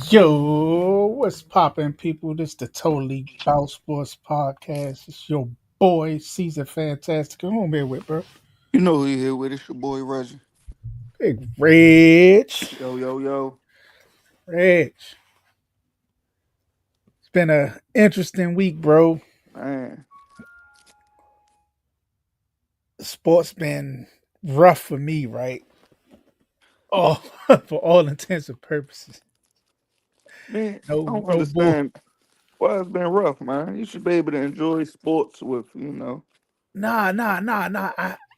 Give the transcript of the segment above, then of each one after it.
Yo, what's poppin', people? This the Totally Bout Sports podcast. It's your boy, Caesar Fantastic. Who I'm here with, bro? You know who you here with? It's your boy Reggie. Big Rich. Yo, yo, yo. Rich. It's been a interesting week, bro. Man. Sports been rough for me, right? Oh, for all intents and purposes. Man, I No, don't no bull. understand why it's been rough, man. You should be able to enjoy sports with. Nah.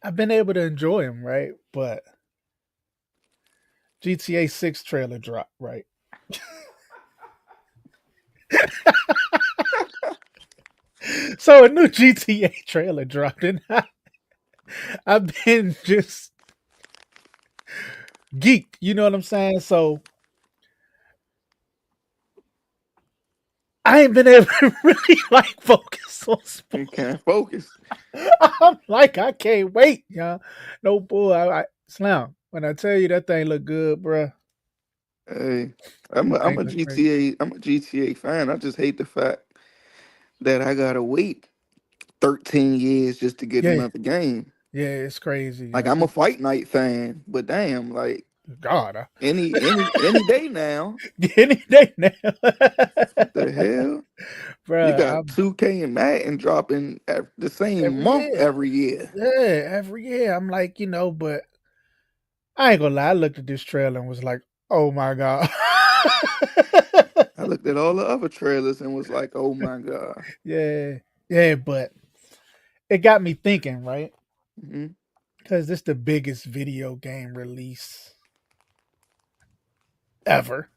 I've been able to enjoy them, right? But GTA 6 trailer drop, right? So a new GTA trailer dropped, and I've been just geeked. You know what I'm saying? So I ain't been able to really like focus on You sports. can't focus. I'm like, I can't wait, y'all. No bull. Slam. When I tell you that thing look good, bruh, Hey, I'm a, that I'm thing a look crazy. GTA I'm a GTA fan. I just hate the fact that I gotta wait 13 years just to get Yeah, another game. yeah, it's crazy. Like I'm a Fight Night fan, but damn, like God, any day now. any day now, What the hell? You bruh. got 2K and Madden dropping at the same Every month year, every year. yeah, every year. I'm like, but I ain't gonna lie. I looked at this trailer and was like, "Oh my god." I looked at all the other trailers and was like, "Oh my god!" Yeah, yeah, but it got me thinking, right? Hmm. Because this the biggest video game release ever.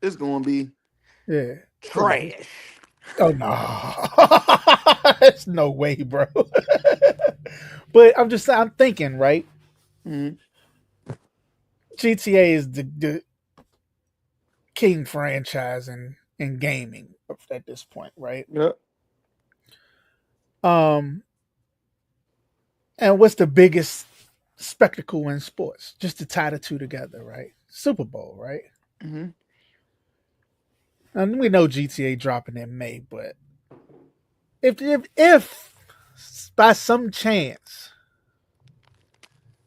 It's gonna be Yeah. trash. Oh no, there's no way, bro. But I'm thinking, right? Hmm. GTA is the king franchise in gaming at this point, right? Yep. Um, and what's the biggest spectacle in sports? Just to tie the two together, right? Super Bowl, right? Hmm. And we know GTA dropping in May, but if by some chance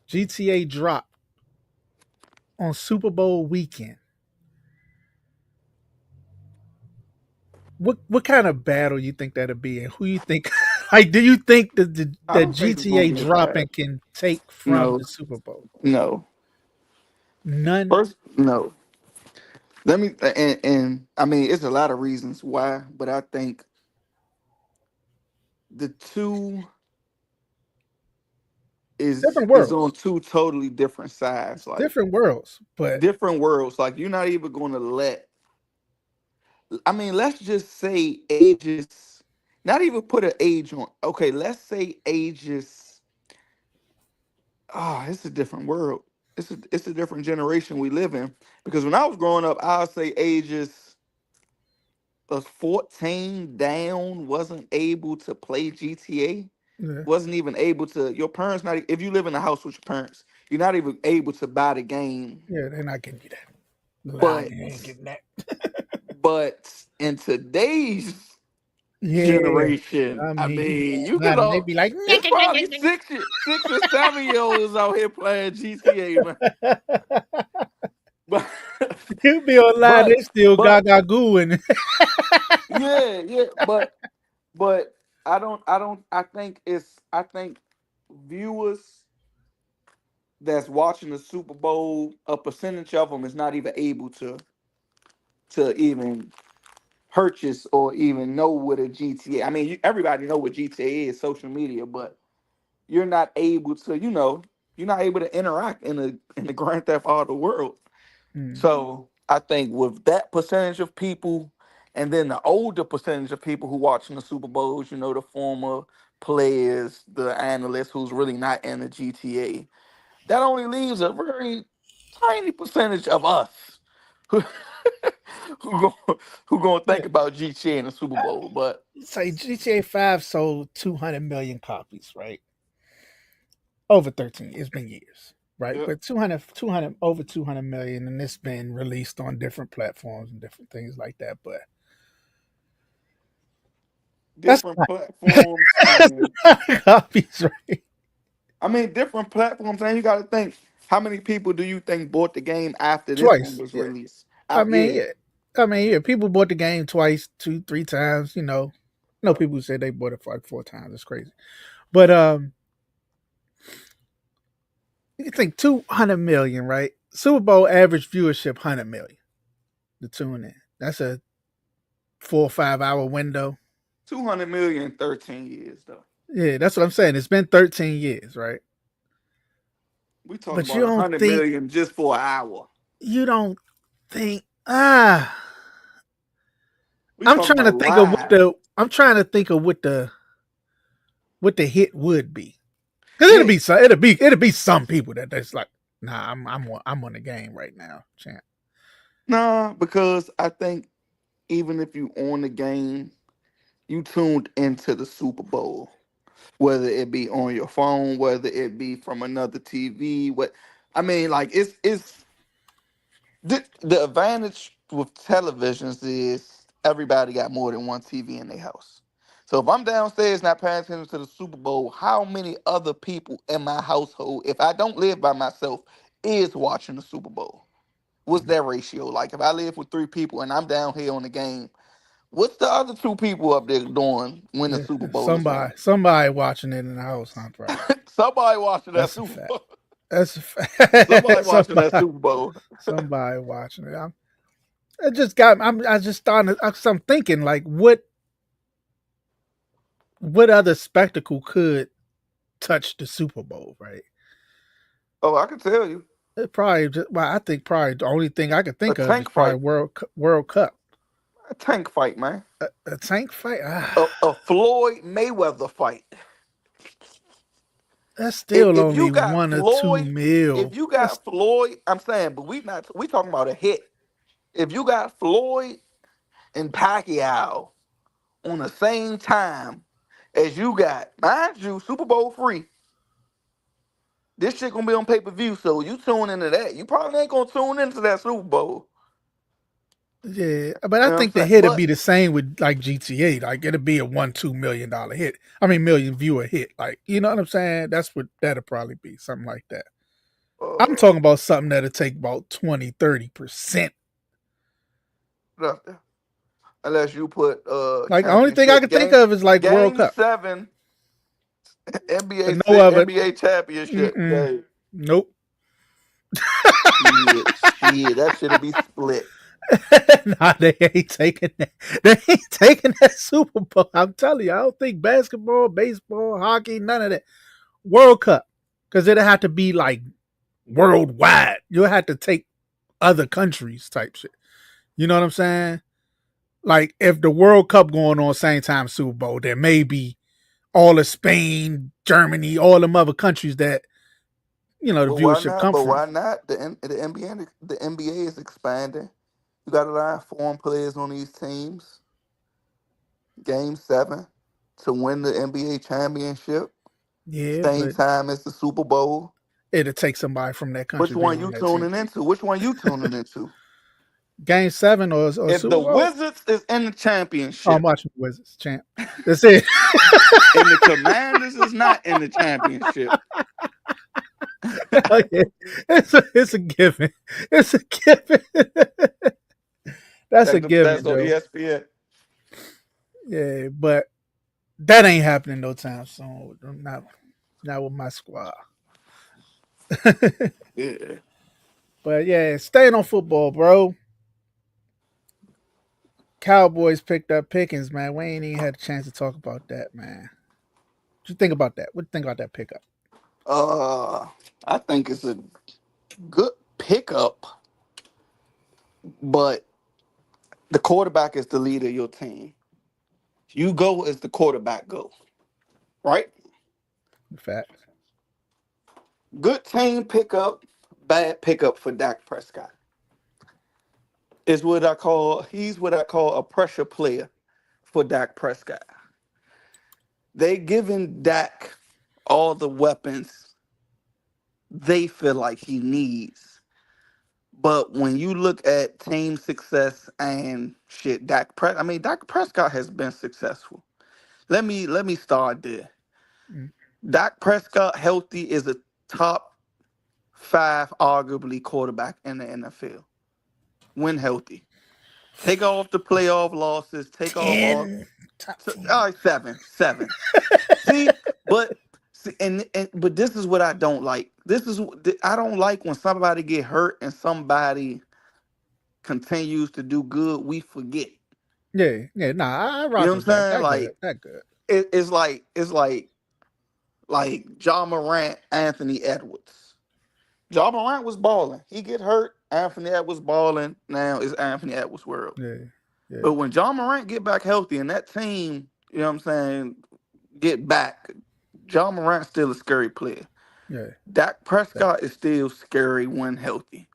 GTA dropped on Super Bowl weekend, what kind of battle you think that'd be, and who you think? Like, do you think I that don't think it's gonna GTA be a bad. dropping can take from No, the Super Bowl? no. None. First, no. Let me and I mean, it's a lot of reasons why, but I think the two is Different is on worlds, two totally different sides, like different worlds, but different worlds. Like you're not even going to let. I mean, let's just say ages. Not even put an age on. Okay, let's say ages. It's a different world. It's a different generation we live in. Because when I was growing up, I'll say ages of 14 down wasn't able to play GTA. yeah, Wasn't even able to. Your parents not. If you live in a house with your parents, you're not even able to buy the game. yeah, they're not getting you that. Nah, But you ain't getting that. in today's Yeah, generation, I I mean, you be mean, you could outside and they all. be like, It's probably 6 or 7 year olds out here playing GTA, man. But, you be online, but, they still but, gaga gooing. yeah, yeah, but I think I think viewers that's watching the Super Bowl, a percentage of them is not even able to even purchase or even know what a GTA. I mean, everybody know what GTA is, social media, but you're not able to, you're not able to interact in the Grand Theft Auto world. Mm, So I think with that percentage of people, and then the older percentage of people who watching the Super Bowls, the former players, the analysts who's really not in the GTA, that only leaves a very tiny percentage of us who who going who gonna yeah. think about GTA in the Super Bowl. But Say GTA 5 sold 200 million copies, right? Over 13. It's been years. right? Yep. But 200 over 200 million, and it's been released on different platforms and different things like that. But that's Different not, platforms that's and not copies, right? I mean different platforms, and you got to think how many people do you think bought the game after this one Twice, was yeah. released? I Out, mean, yeah. yeah. I mean, yeah. People bought the game twice, two, three times. No people who say they bought it for like four times. It's crazy. But you think 200 million, right? Super Bowl average viewership 100 million to tune in. That's a 4 or 5 hour window. 200 million in 13 years though. Yeah, that's what I'm saying. It's been 13 years, right? We talking But about 100 million just for an hour. you don't think We I'm talking trying to about think of live. I'm trying to think of what the hit would be. Cause Yeah. it'll be some people that's like, nah, I'm on the game right now, champ. Nah, because I think even if you on the game, you tuned into the Super Bowl, whether it be on your phone, whether it be from another TV. What I mean, like it's the advantage with televisions is everybody got more than one TV in their house. So if I'm downstairs not paying attention to the Super Bowl, how many other people in my household, if I don't live by myself, is watching the Super Bowl? What's that ratio like? If I live with three people and I'm down here on the game, what's the other two people up there doing when the Yeah, Super Bowl is on? somebody watching it in the house, huh? Probably. Somebody watching that That's a Super fact. Bowl. That's a Somebody fact. watching that Super Bowl. Somebody watching it. It just got. I just starting. I'm thinking like, what other spectacle could touch the Super Bowl, right? Oh, I can tell you. It probably just, well, I think probably the only thing I could A think of is tank probably fight. World Cup. A tank fight, man. A tank fight. A Floyd Mayweather fight. That's If still if you only got 1 or 2 Floyd, if mil. you That's got Floyd, I'm saying, but we talking about a hit. If you got Floyd and Pacquiao on the same time as you got, mind you, Super Bowl free. This shit gonna be on pay per view, so you tune into that. You probably ain't gonna tune into that Super Bowl. yeah, but I You know what I'm think the saying? hit would But be the same with like GTA. Like it'd be a $1-2 million hit. I mean, million viewer hit. Like you know what I'm saying? That's what that'll probably be something like that. I'm uh, talking about something that'll take about 20-30%. nothing. Unless you put Like the only thing I championship can think of is like World game Cup. 7 NBA But no of it. NBA championship Mm-mm. game. Nope. Shit, that should be split. Nah, they ain't taking that. They ain't taking that Super Bowl. I'm telling you, I don't think basketball, baseball, hockey, none of that. World Cup, because it'll have to be like worldwide. You'll have to take other countries type shit. You know what I'm saying? Like if the World Cup going on same time Super Bowl, there may be all of Spain, Germany, all them other countries that the But why viewership not? come But from. why not? The NBA is expanding. You got a lot of foreign players on these teams. Game 7 to win the NBA championship. Yeah, Same but time as the Super Bowl. it'll take somebody from that Which country to be one on you that team. tuning into? Which one you tuning into? Game 7 or If Super the Bowl. Wizards is in the Oh, I'm championship watching the Wizards, champ. That's it. and the Commanders is not in the championship, Hell yeah. It's a given. It's a given. That's a that's given, on Joe. ESPN. Yeah, but that ain't happening no time soon. Not with my squad. Yeah. But yeah, staying on football, bro. Cowboys picked up Pickens, man. We ain't even had a chance to talk about that, man. What you think about that? What you think about that pickup? Uh, I think it's a good pickup, but the quarterback is the leader of your team. You go as the quarterback go, right? Facts. Good team pickup, bad pickup for Dak Prescott. Is what I call he's what I call a pressure player for Dak Prescott. They giving Dak all the weapons they feel like he needs. But when you look at team success and shit, Dak Prescott has been successful. Let me start there. Mm. Dak Prescott healthy is a top five, arguably, quarterback in the NFL. When healthy, take off the playoff losses, take off all. 10, top So, 10. all right, seven. See, but see, but this is what I don't like. I don't like when somebody get hurt and somebody continues to do good. We forget. Yeah, yeah, nah, I You know rock what I'm with that. saying? That good. Like That good. it's like John Morant, Anthony Edwards. John Morant was balling. He get hurt. Anthony Edwards balling. Now it's Anthony Edwards' world. Yeah, yeah, But when John Morant get back healthy and that team, you know what I'm saying, get back, John Morant's still a scary player. yeah. Dak That, Prescott is still scary when healthy.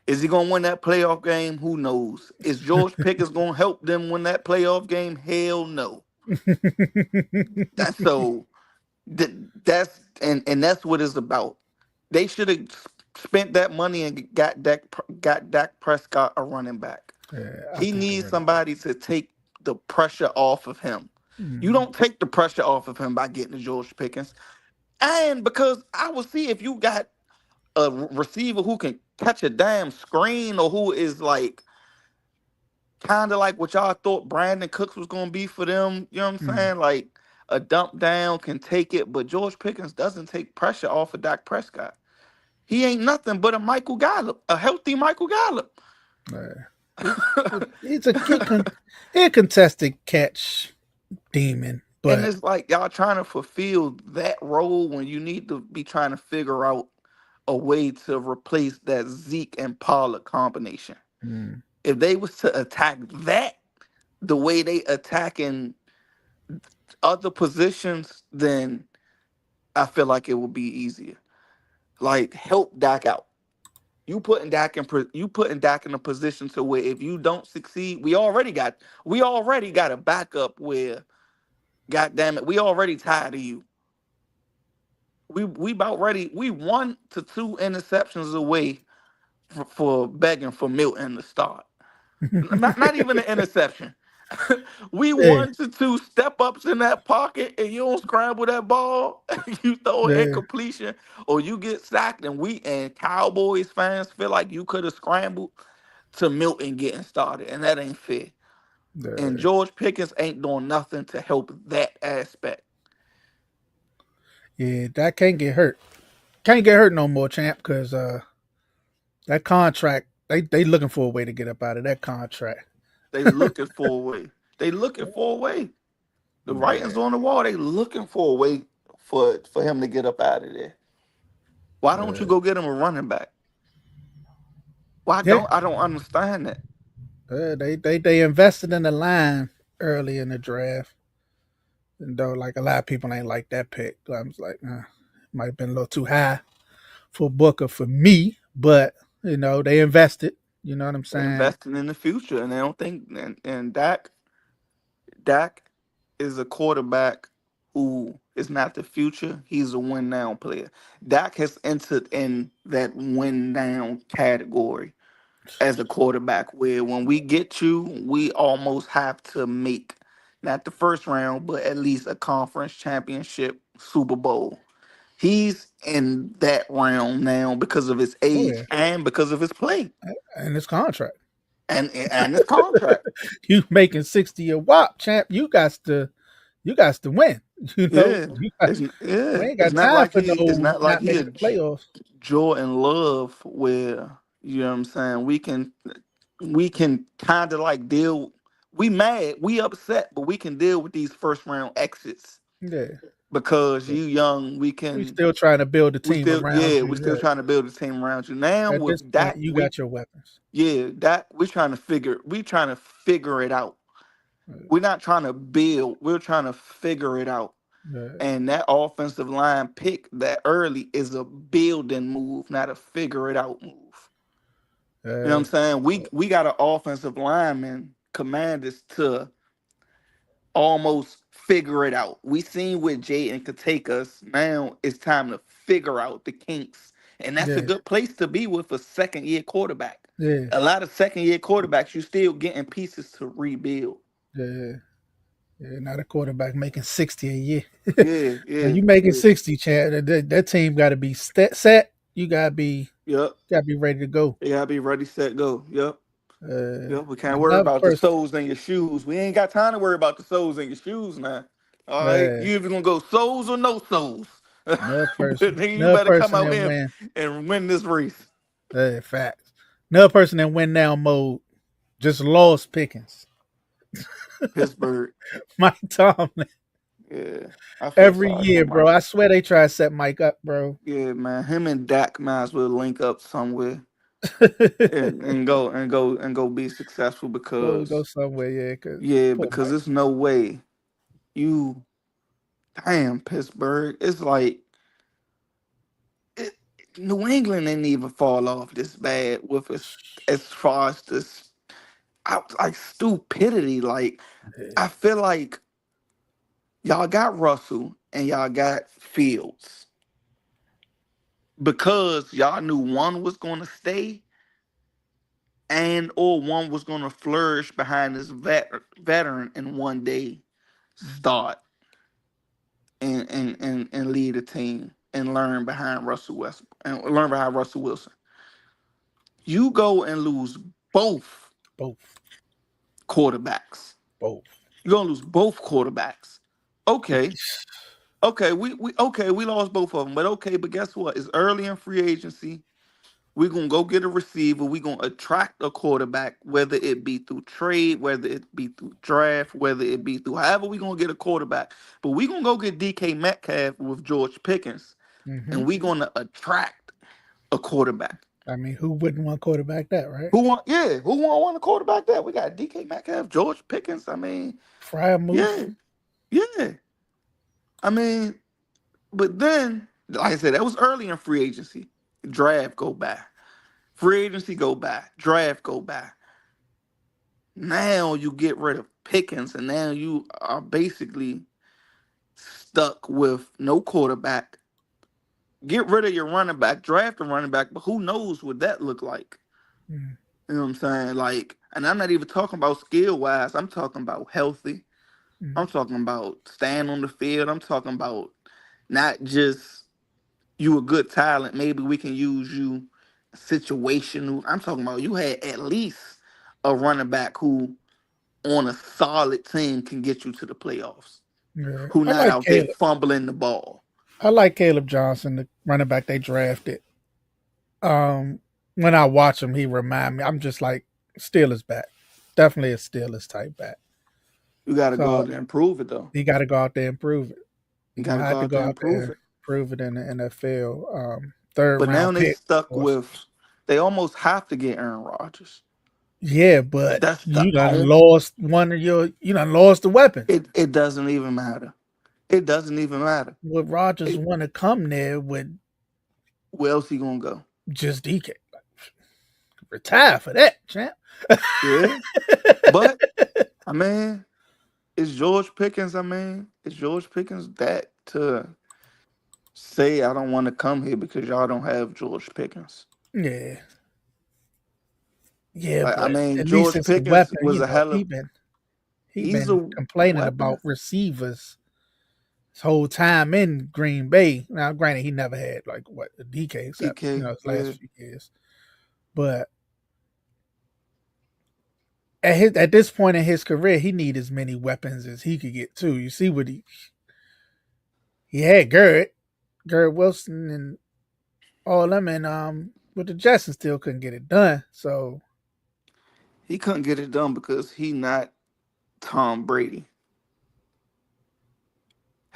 Is he gonna win that playoff game? Who knows? Is George Pickens gonna help them win that playoff game? Hell no. That's so that's and that's what it's about. They should have spent that money and got Dak Prescott a running back. yeah, I He think a needs running back. somebody to take the pressure off of him. You Mm, don't take the pressure off of him by getting to George Pickens. And because I will see if you got a receiver who can catch a damn screen or who is like kind of like what y'all thought Brandon Cooks was going to be for them. You know what I'm mm, saying? Like a dump down can take it, but George Pickens doesn't take pressure off of Dak Prescott. He ain't nothing but a Michael Gallup, a healthy Michael Gallup. yeah. He's he a contested catch demon, And but it's like y'all trying to fulfill that role when you need to be trying to figure out a way to replace that Zeke and Pollard combination. mm, If they was to attack that the way they attacking other positions, then I feel like it would be easier. Like help Dak out. You putting Dak in a position to where if you don't succeed, we already got a backup where, God damn it, we already tired of you. We about ready. We 1 to 2 interceptions away for begging for Milton to start. Not even an interception. We yeah, 1 to 2 step ups in that pocket, and you don't scramble that ball. You throw it yeah, incompletion, or you get sacked, and Cowboys fans feel like you could have scrambled to Milton getting started, and that ain't fair. And yeah, George Pickens ain't doing nothing to help that aspect. yeah. That can't get hurt. Can't get hurt no more, champ. Because that contract, they looking for a way to get up out of that contract. They looking for a way. They looking for a way. The writing's Yeah, on the wall. They looking for a way for him to get up out of there. Why don't you uh, go get him a running back? Why yeah. don't I don't understand that? They invested in the line early in the draft, and though like a lot of people ain't like that pick. I was like, might have been a little too high for Booker for me, but they invested. You know what I'm They saying? investing in the future, and they don't think. And Dak is a quarterback who is not the future. He's a win now player. Dak has entered in that win now category as a quarterback, where when we get you, we almost have to make not the first round, but at least a conference championship Super Bowl. He's in that round now because of his Oh age yeah, and because of his play and his contract. and his contract. You making 60 a wop, champ? You got to win. Yeah, We ain't it's got not time like for he it's no not like not he making a the playoffs. Jordan Love where you know what I'm saying. We can kind of like deal. We mad, we upset, but we can deal with these first round exits Yeah, because you young. We we can still trying to build a we team still around yeah you. we still Yeah. trying to build a team around you now At this with point, that you got your weapons. that we trying to figure it out. We're not trying to build. We're trying to figure it out. Yeah, And that offensive line pick that early is a building move, not a figure it out move. You know what uh, I'm saying? We got an offensive lineman command us to almost figure it out. We seen where Jaden could take us. Now it's time to figure out the kinks And that's a Yeah, good place to be with a second year quarterback. yeah, A lot of second year quarterbacks, you still getting pieces to rebuild. yeah, yeah. Not a quarterback making 60 a year. Yeah, When yeah, you making yeah. 60, Chad, that team got to be set. You Yep. got to be ready to go. You gotta be ready, set, go. Yep. Yep. We can't worry Another about the person, soles in your shoes. We ain't got time to worry about the soles in your shoes now. All right. uh, You either gonna go soles or no soles. But then you another better come person out that here win. and win this race. Facts. Another person that win now mode just lost Pickens. Pittsburgh. Mike Tomlin. Yeah. I feel Every sorry for year, bro. Mike. I swear they try to set Mike up, bro. Yeah, man. Him and Dak might as well link up somewhere and go be successful Go because somewhere, yeah. Cause yeah, poor because Mike. there's no way you damn Pittsburgh. It's like it, New England didn't even fall off this bad with as far as this like stupidity. Like Yeah. I feel like y'all got Russell and y'all got Fields because y'all knew one was going to stay and or one was going to flourish behind this veteran and one day start and lead a team and learn behind Russell West and learn behind Russell Wilson. You go and lose both Both. quarterbacks. Both. You're gonna lose both quarterbacks. Okay. Okay, we lost both of them. But okay, but guess what? It's early in free agency. We're gonna go get a receiver. We're gonna attract a quarterback, whether it be through trade, whether it be through draft, whether it be through however we're gonna get a quarterback. But we're gonna go get DK Metcalf with George Pickens, Hmm. and we're gonna attract a quarterback. I mean, who wouldn't want quarterback that, right? Who want a quarterback that? We got DK Metcalf, George Pickens. I mean, Fryer move. yeah, yeah. I mean, but then, like I said, that was early in free agency. Draft go by. Free agency go by. Draft go by. Now you get rid of Pickens, and now you are basically stuck with no quarterback. Get rid of your running back, draft a running back, but who knows what that look like? Mm-hmm. You know what I'm saying? Like, and I'm not even talking about skill wise. I'm talking about healthy. I'm talking about staying on the field. I'm talking about not just you a good talent. Maybe we can use you situational. I'm talking about you had at least a running back who on a solid team can get you to the playoffs. Yeah. Who I not like out there Caleb. fumbling the ball. I like Caleb Johnson, the running back they drafted. Um, when I watch him, he remind me. I'm just like Steelers back. Definitely a Steelers type back. You got to go out So there and prove it though. he got to go out there and prove it. You He got gonna to have go to out go there and out there prove and it. prove it in the NFL. Third But now round they pick, of stuck course. with they almost have to get Aaron Rodgers. Yeah, but That's the you done only. lost one of your. You done lost the weapon. It doesn't even matter. It doesn't even matter. Would Rogers It, want to come there with where else he gonna go? just DK? Retire for that, champ. Yeah, but I mean, is George Pickens? I mean, is George Pickens that to say I don't want to come here because y'all don't have George Pickens? Yeah, yeah, Like, I but mean, at least George it's a Pickens weapon. was a hell of. He He's been a complaining weapon. about receivers his whole time in Green Bay. Now, granted, he never had like what a DK except DK, his last yeah. few years, but at this point in his career, he need as many weapons as he could get too. You see what he had Garrett Wilson, and all them, and with the Jets, and still couldn't get it done. So He couldn't get it done because he not Tom Brady.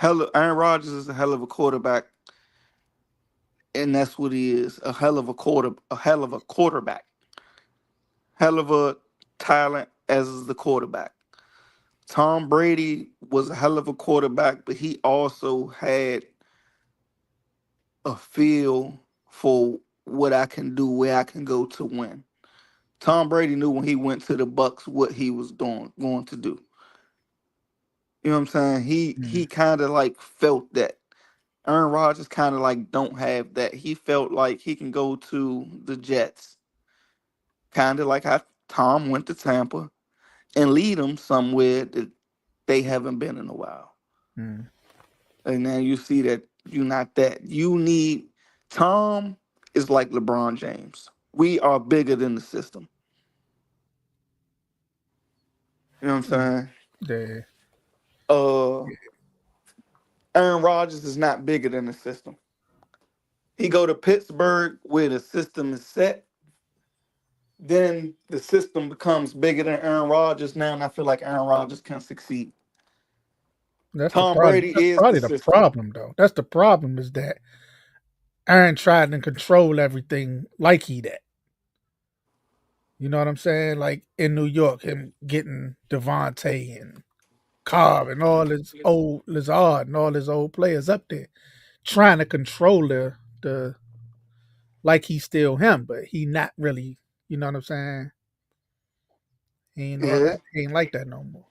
Aaron Rodgers is a hell of a quarterback, and that's what he is. A hell of a quarterback. Hell of a talent as is the quarterback. Tom Brady was a hell of a quarterback, but he also had a feel for what I can do, where I can go to win. Tom Brady knew when he went to the Bucks what he was going to do. You know what I'm saying? He mm, kind of like felt that. Aaron Rodgers kind of like don't have that. He felt like he can go to the Jets, kind of like how Tom went to Tampa, and lead them somewhere that they haven't been in a while. Mm, And now you see that you're not that. You need Tom is like LeBron James. We are bigger than the system. You know what mm, I'm saying? yeah, Uh, Aaron Rodgers is not bigger than the system. He go to Pittsburgh where the system is set. Then the system becomes bigger than Aaron Rodgers now, and I feel like Aaron Rodgers can succeed. that's the Tom problem. Brady That's is the probably the system. problem, though. That's the problem is that Aaron tried to control everything like he did. You know what I'm saying? Like in New York, him getting Devontae and Cobb and all his old Lazard and all his old players up there, trying to control the like he's still him, but he not really. You know what I'm saying? He ain't all Yeah, that. He ain't like that no more.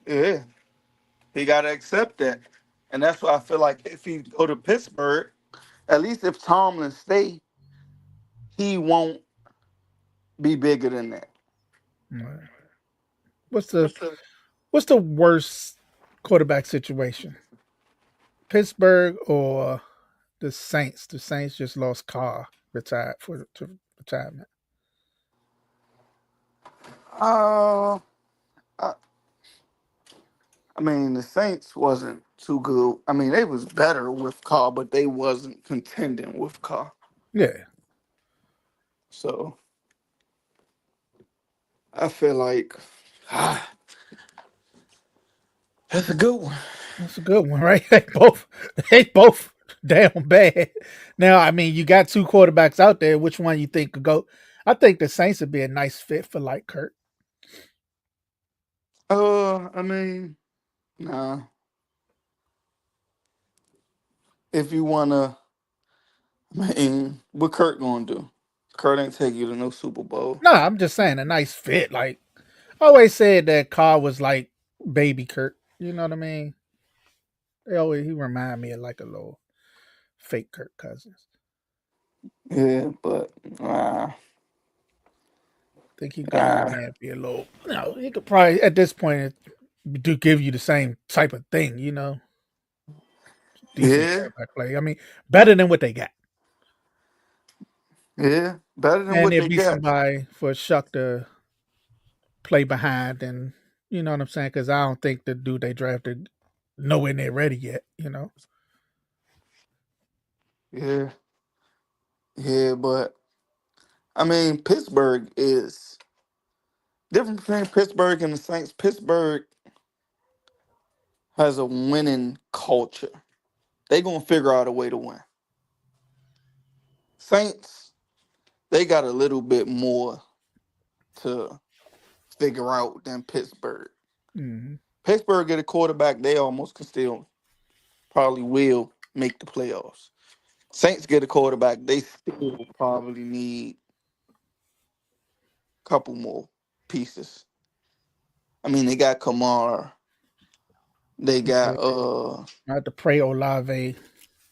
yeah. He got to accept that, and that's why I feel like if he go to Pittsburgh, at least if Tomlin stay, he won't be bigger than that. Right. What's the what's the worst quarterback situation? Pittsburgh or the Saints? The Saints just lost Carr, retired for to retirement. Uh, I, I mean, the Saints wasn't too good. I mean, they was better with Carr, but they wasn't contending with Carr. Yeah, So I feel like that's a good one. that's a good one, right? They both damn bad. Now, I mean, you got two quarterbacks out there. Which one you think could go? I think the Saints would be a nice fit for like Kurt. I mean, nah. If you wanna, I mean, what Kurt gonna do? Kurt ain't take you to no Super Bowl. No, I'm just saying a nice fit. Like I always said that Carr was like baby Kurt. You know what I mean? He remind me of like a little fake Kirk Cousins. Yeah, but nah, Think he go in nah, there and be a little. He could probably at this point do give you the same type of thing. Decent yeah, quarterback play. I mean, better than what they got, yeah, better than and what there'd they be got. somebody for Shuck to play behind, and you know what I'm saying? Because I don't think the dude they drafted nowhere near ready yet. Yeah, yeah, but I mean, Pittsburgh is different between Pittsburgh and the Saints. Pittsburgh has a winning culture. They gonna figure out a way to win. Saints, they got a little bit more to figure out than Pittsburgh. Hmm. Pittsburgh get a quarterback, they almost can still probably will make the playoffs. Saints get a quarterback, they still probably need a couple more pieces. I mean, they got Kamara, they got Yeah, I have to pray Olave.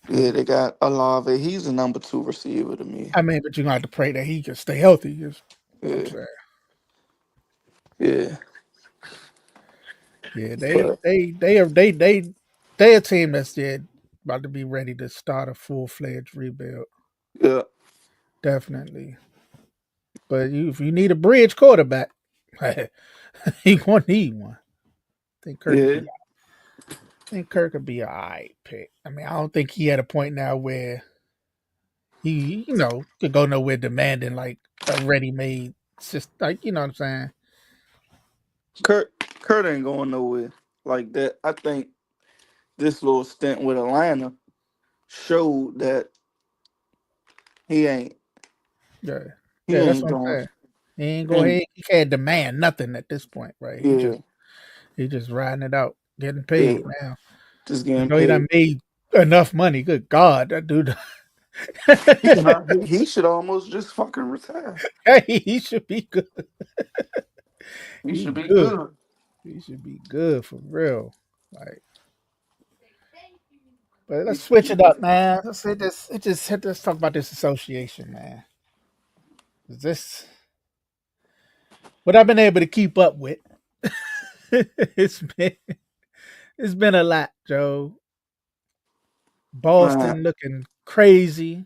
yeah, they got Olave. He's the number two receiver to me. I mean, but you're gonna have to pray that he can stay healthy. Is what I'm Yeah, saying. yeah. Yeah, But they a team that's about to be ready to start a full fledged rebuild. yeah, Definitely. But if you need a bridge quarterback, you gonna need one. I think Kirk could yeah. be. I think Kirk could be a alright pick. I mean, I don't think he at a point now where he, could go nowhere demanding like a ready made system. Like, you know what I'm saying? Kurt ain't going nowhere like that. I think this little stint with Atlanta showed that he ain't Yeah. he Yeah, that's ain't what I'm going. saying. He ain't go And ahead. He can't demand nothing at this point, right? He yeah, just he just riding it out, getting yeah, paid now. just You getting know he done paid. made enough money. Good God, that dude. He should almost just fucking retire. Hey, he should be good. He He should be good. good. He should be good for real. Like But let's You, switch you it up, man. Let's hit this. Let's talk about this association, man. Is this what I've been able to keep up with? it's been it's been a lot, Joe. man, Boston looking crazy.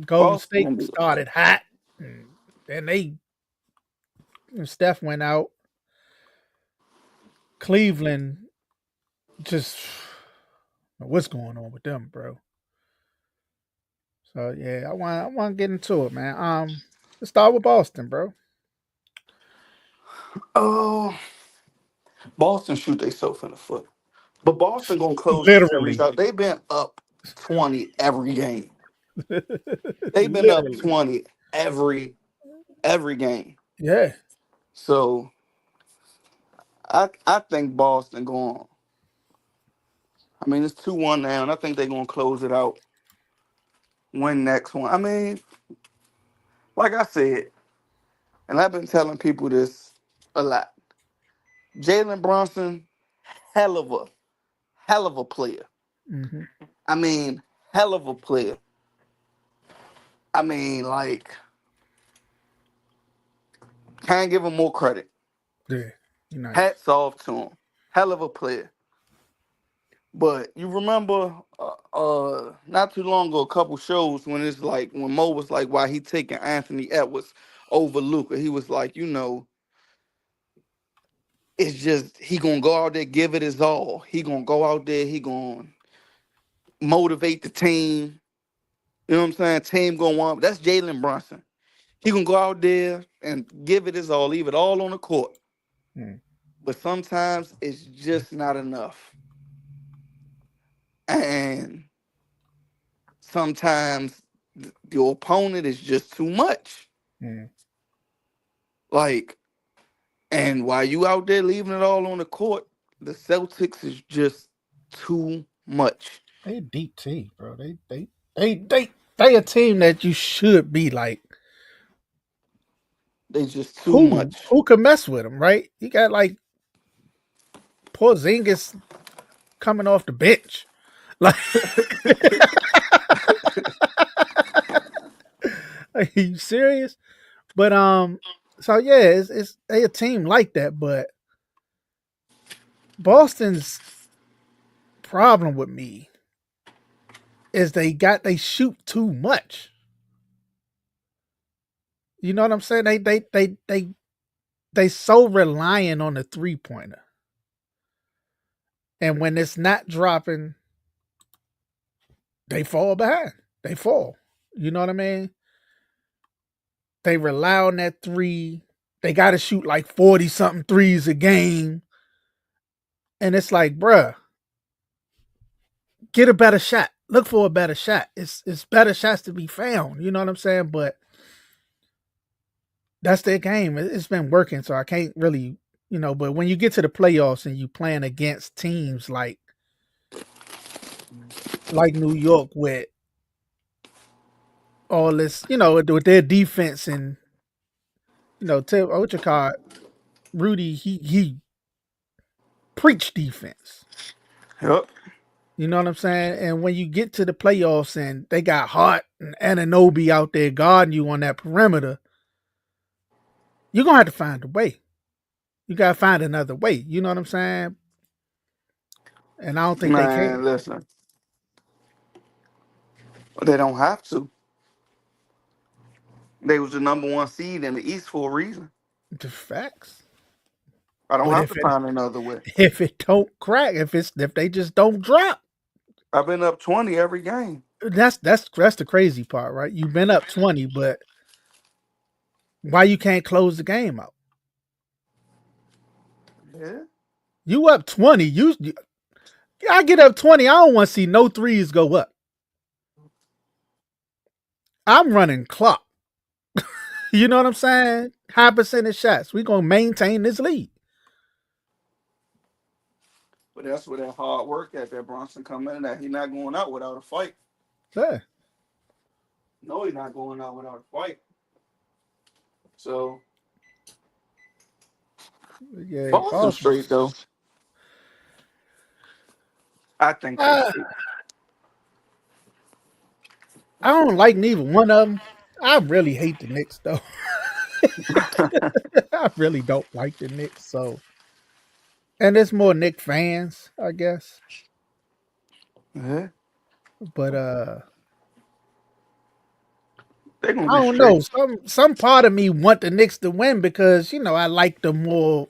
Golden Boston State gonna be started hot, and then Steph went out. Cleveland just what's going on with them, bro? So yeah, I want to get into it, man. Let's start with Boston, bro. oh Boston shoot themselves in the foot. But Boston gonna close the series Literally, out. They've been up 20 every game. They've been up literally, 20 every game. yeah. So I think Boston going. I mean, it's 2-1 now, and I think they're gonna close it out. Win next one. I mean, like I said, and I've been telling people this a lot. Jalen Brunson, hell of a hell of a player. Hmm. I mean, hell of a player. I mean, like, can't give him more credit. Yeah, United. Hats off to him. Hell of a player. But you remember not too long ago, a couple shows when it's like when Mo was like, why he taking Anthony Edwards over Luca? He was like, it's just he gonna go out there, give it his all. He gonna go out there, he gonna motivate the team. You know what I'm saying? Team gonna want. That's Jalen Brunson. He gonna go out there and give it his all, leave it all on the court. Mm, But sometimes it's just not enough. And sometimes your opponent is just too much. mm. Like, and while you out there leaving it all on the court, the Celtics is just too much. They a deep team, bro. They a team that you should be like They just too who much. who can mess with them, right? You got like Porzingis coming off the bench, like, are you serious? But so yeah, it's they a team like that, but Boston's problem with me is they shoot too much. You know what I'm saying? They so reliant on the 3-pointer. And when it's not dropping, they fall behind. They fall. You know what I mean? They rely on that three. They got to shoot like 40 something threes a game. And it's like, bruh, get a better shot. Look for a better shot. It's better shots to be found. You know what I'm saying? But that's their game. It's been working, so I can't really, but when you get to the playoffs and you playing against teams like New York with all this, with their defense and what you call it, Rudy, he preached defense. Yep. You know what I'm saying? And when you get to the playoffs and they got Hart and Ananobi out there guarding you on that perimeter, you're gonna have to find a way. You gotta find another way. You know what I'm saying? And I don't think they Man, can. listen, they don't have to. They was the number one seed in the East for a reason. The facts. I don't But have to find another way. if it don't crack, if they just don't drop, I've been up 20 every game. that's the crazy part, right? You've been up 20, but why you can't close the game out? Yeah. You up 20. I get up 20. I don't want to see no threes go up. I'm running clock. You know what I'm saying? High percentage shots. We're gonna maintain this lead. But that's where that hard work at that Bronson come in that he not going out without a fight. Yeah. No, he's not going out without a fight. So Yeah. Boston Boston. straight though. I think so I too. I don't like neither one of them. I really hate the Knicks though. I really don't like the Knicks. So, and it's more Knick fans, I guess. Yeah, But they're gonna I be don't straight. know. Some part of me want the Knicks to win because I like the more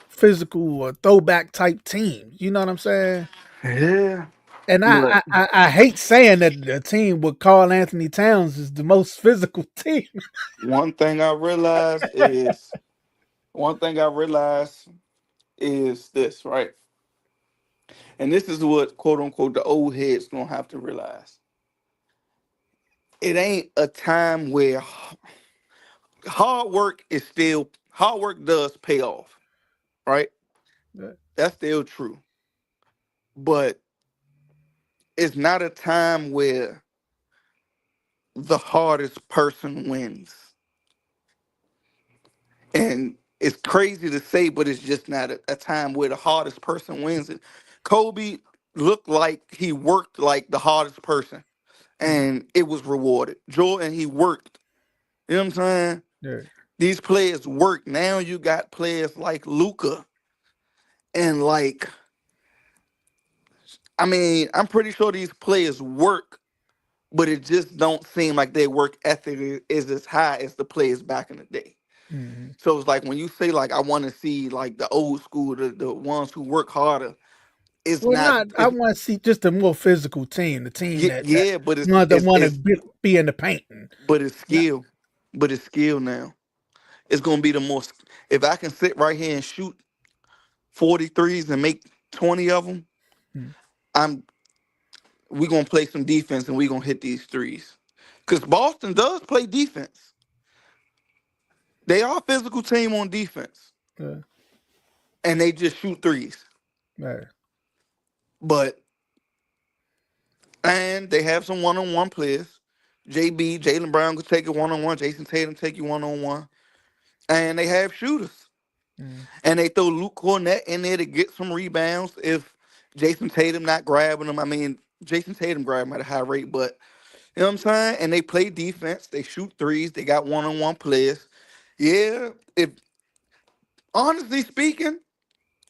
physical or throwback type teams. You know what I'm saying? Yeah, And I but I, I I hate saying that the team with Carl Anthony Towns is the most physical team. one thing I realized is one thing I realized is this, right? And this is what quote unquote the old heads gonna have to realize. It ain't a time where hard work does pay off, right? Yeah, That's still true. But it's not a time where the hardest person wins. And it's crazy to say, but it's just not a time where the hardest person wins it. Kobe looked like he worked like the hardest person and it was rewarded. Jordan, he worked. You know what I'm saying? yeah, These players work. Now you got players like Luca and like, I mean, I'm pretty sure these players work, but it just don't seem like their work ethic is as high as the players back in the day. hmm So it's like when you say like I want to see like the old school, the ones who work harder, it's Well, not not. I it's want to see just a more physical team, the team that yeah, but want to be in the paint. it's Not, skill. But it's skill now. It's gonna be the most if I can sit right here and shoot 43s and make 20 of them, mm, I'm we gonna play some defense and we gonna hit these threes. Cause Boston does play defense. They are a physical team on defense. uh, And they just shoot threes. uh, But and they have some one-on-one players. JB, Jalen Brown could take it one-on-one. Jason Tatum take you one-on-one. And they have shooters. mm, And they throw Luke Cornett in there to get some rebounds if Jason Tatum not grabbing them. I mean, Jason Tatum grab them at a high rate, but you know what I'm saying? And they play defense. They shoot threes. They got one-on-one players. Yeah, if honestly speaking,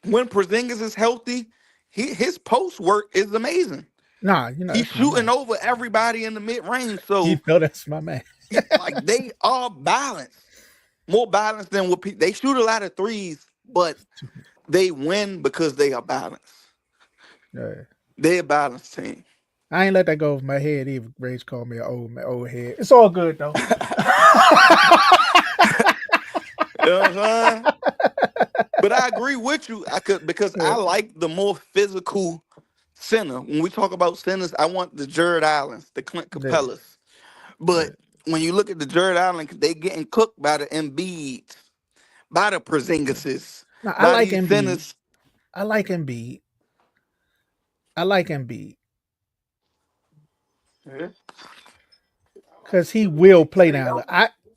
when Porzingis is healthy, his post work is amazing. nah, He's that's my shooting man. over everybody in the mid range. So That's my man. like they are balanced, more balanced than what people. They shoot a lot of threes, but they win because they are balanced. Uh, They're a balanced team. I ain't let that go over my head either. Rage called me an old head. It's all good though. You know what I'm saying? But I agree with you. I could because I Yeah, like the more physical center. When we talk about centers, I want the Jared Allens, the Clint yeah, Capellas. But yeah. when you look at the Jared Allen, they getting cooked by the Embiid, by the Porzingises, No, I by like these Embiid. centers. I like Embiid. I like Embiid Yeah. because he will play down low.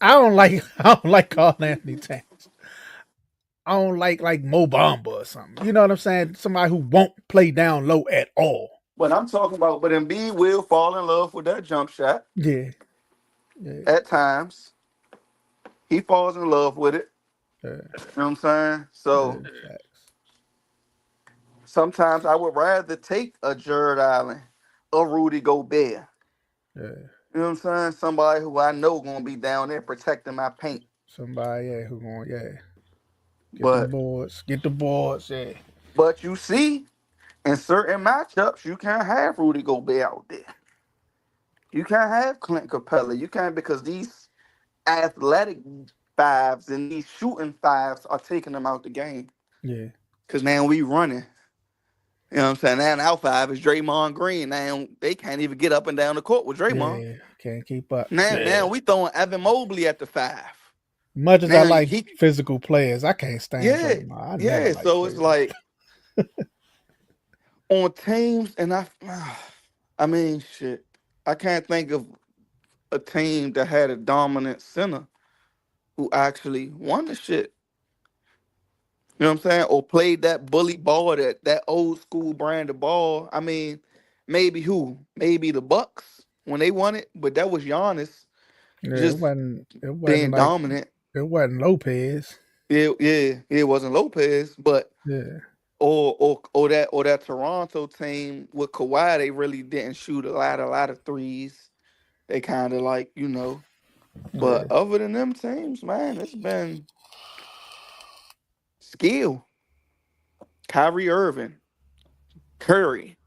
I don't like I don't like Carl Anthony Towns. I don't like Mo Bamba or something. You know what I'm saying? Somebody who won't play down low at all. But I'm talking about, but Embiid will fall in love with that jump shot Yeah, yeah, at times. He falls in love with it. yeah, You know what I'm saying? So yeah. Facts. sometimes I would rather take a Jared Allen, a Rudy Gobert. Yeah. You know what I'm saying? Somebody who I know gonna be down there protecting my paint. Somebody, yeah, who going, yeah, get them But boards, get the boards, yeah, you see, in certain matchups, you can't have Rudy Gobert out there. You can't have Clint Capella. You can't because these athletic fives and these shooting fives are taking them out the game. yeah, Cause now we running. You know what I'm saying? Now our five is Draymond Green. Now they can't even get up and down the court with Draymond. yeah. Can't keep up. Now we throwing Evan Mobley at the five. Much as I Now like he physical players, I can't stand yeah, Draymond. I never yeah. liked So it's Draymond. like on teams, and I mean, shit. I can't think of a team that had a dominant center who actually won the shit. You know what I'm saying? Or played that bully ball, that old school brand of ball. I mean, maybe who? Maybe the Bucks when they won it, but that was Giannis Yeah, it just wasn't. It wasn't being like dominant. it wasn't Lopez. Yeah, it wasn't Lopez, but Yeah, or that Toronto team with Kawhi, they really didn't shoot a lot of threes. They kind of like yeah, but other than them teams, man, it's been skill. Kyrie Irving, Curry,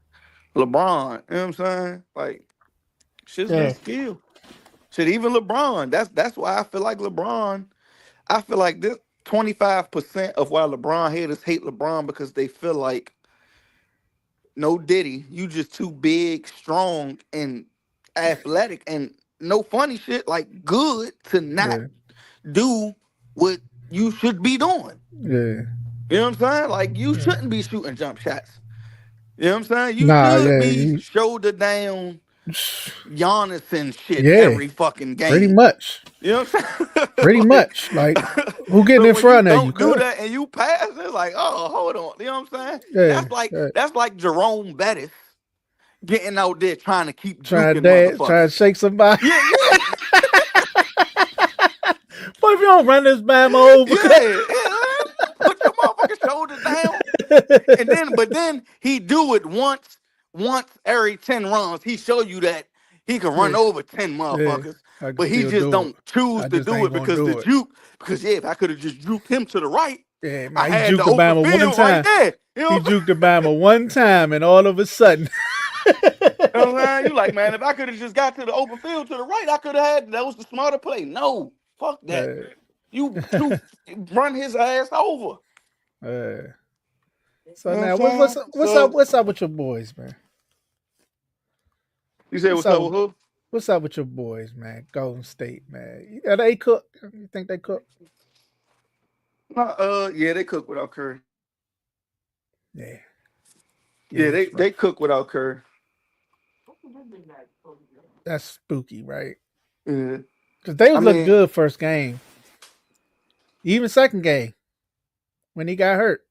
LeBron. You know what I'm saying? Like shit's been yeah, skill. Shit, even LeBron. That's why I feel like LeBron. I feel like this 25% of why LeBron haters hate LeBron because they feel like no Diddy, you just too big, strong, and athletic, and no funny shit, like good to not yeah, do what you should be doing. yeah. You know what I'm saying? Like you Yeah. shouldn't be shooting jump shots. You know what I'm saying? You Nah, should yeah, be shoulder down Giannis and shit yeah, every fucking pretty game. much, You know what I'm pretty saying? much. Like, who getting So in when you front of you? don't do Cuz? that and you pass, it's like, oh, hold on. You know what I'm saying? Yeah, That's like Jerome Bettis getting out there trying to keep trying to juking dance, trying to motherfuckers. shake somebody. Yeah, yeah, But if you don't run this bama over, yeah, yeah. Put your motherfucking shoulders down. But then he do it once every 10 runs. He show you that he can run yeah, over 10 yeah, motherfuckers. I can But he still just do it. don't choose I to just do ain't it gonna because the do it. juke. Because yeah, if I could have just juked him to the right, Yeah, I man, he had the juked the open Bama one field right time. there. You He know what juked the Bama one time, and all of a sudden, I'm saying? You like, man, if I could have just got to the open field to the right, I could have had that was the smarter play. No, fuck that. uh, You run his ass over. uh, You so know what I'm now saying? what's up? So What's up with your boys, man? you said What's what's up up? with who? What's up with your boys, man? Golden State, man. Are they cook? You think they cook? Nah, yeah, they cook without Curry. Yeah, yeah, Yeah, they it's they rough. cook without Curry. That's spooky, right? Yeah. Because they I was looking mean, good first game, even second game when he got hurt.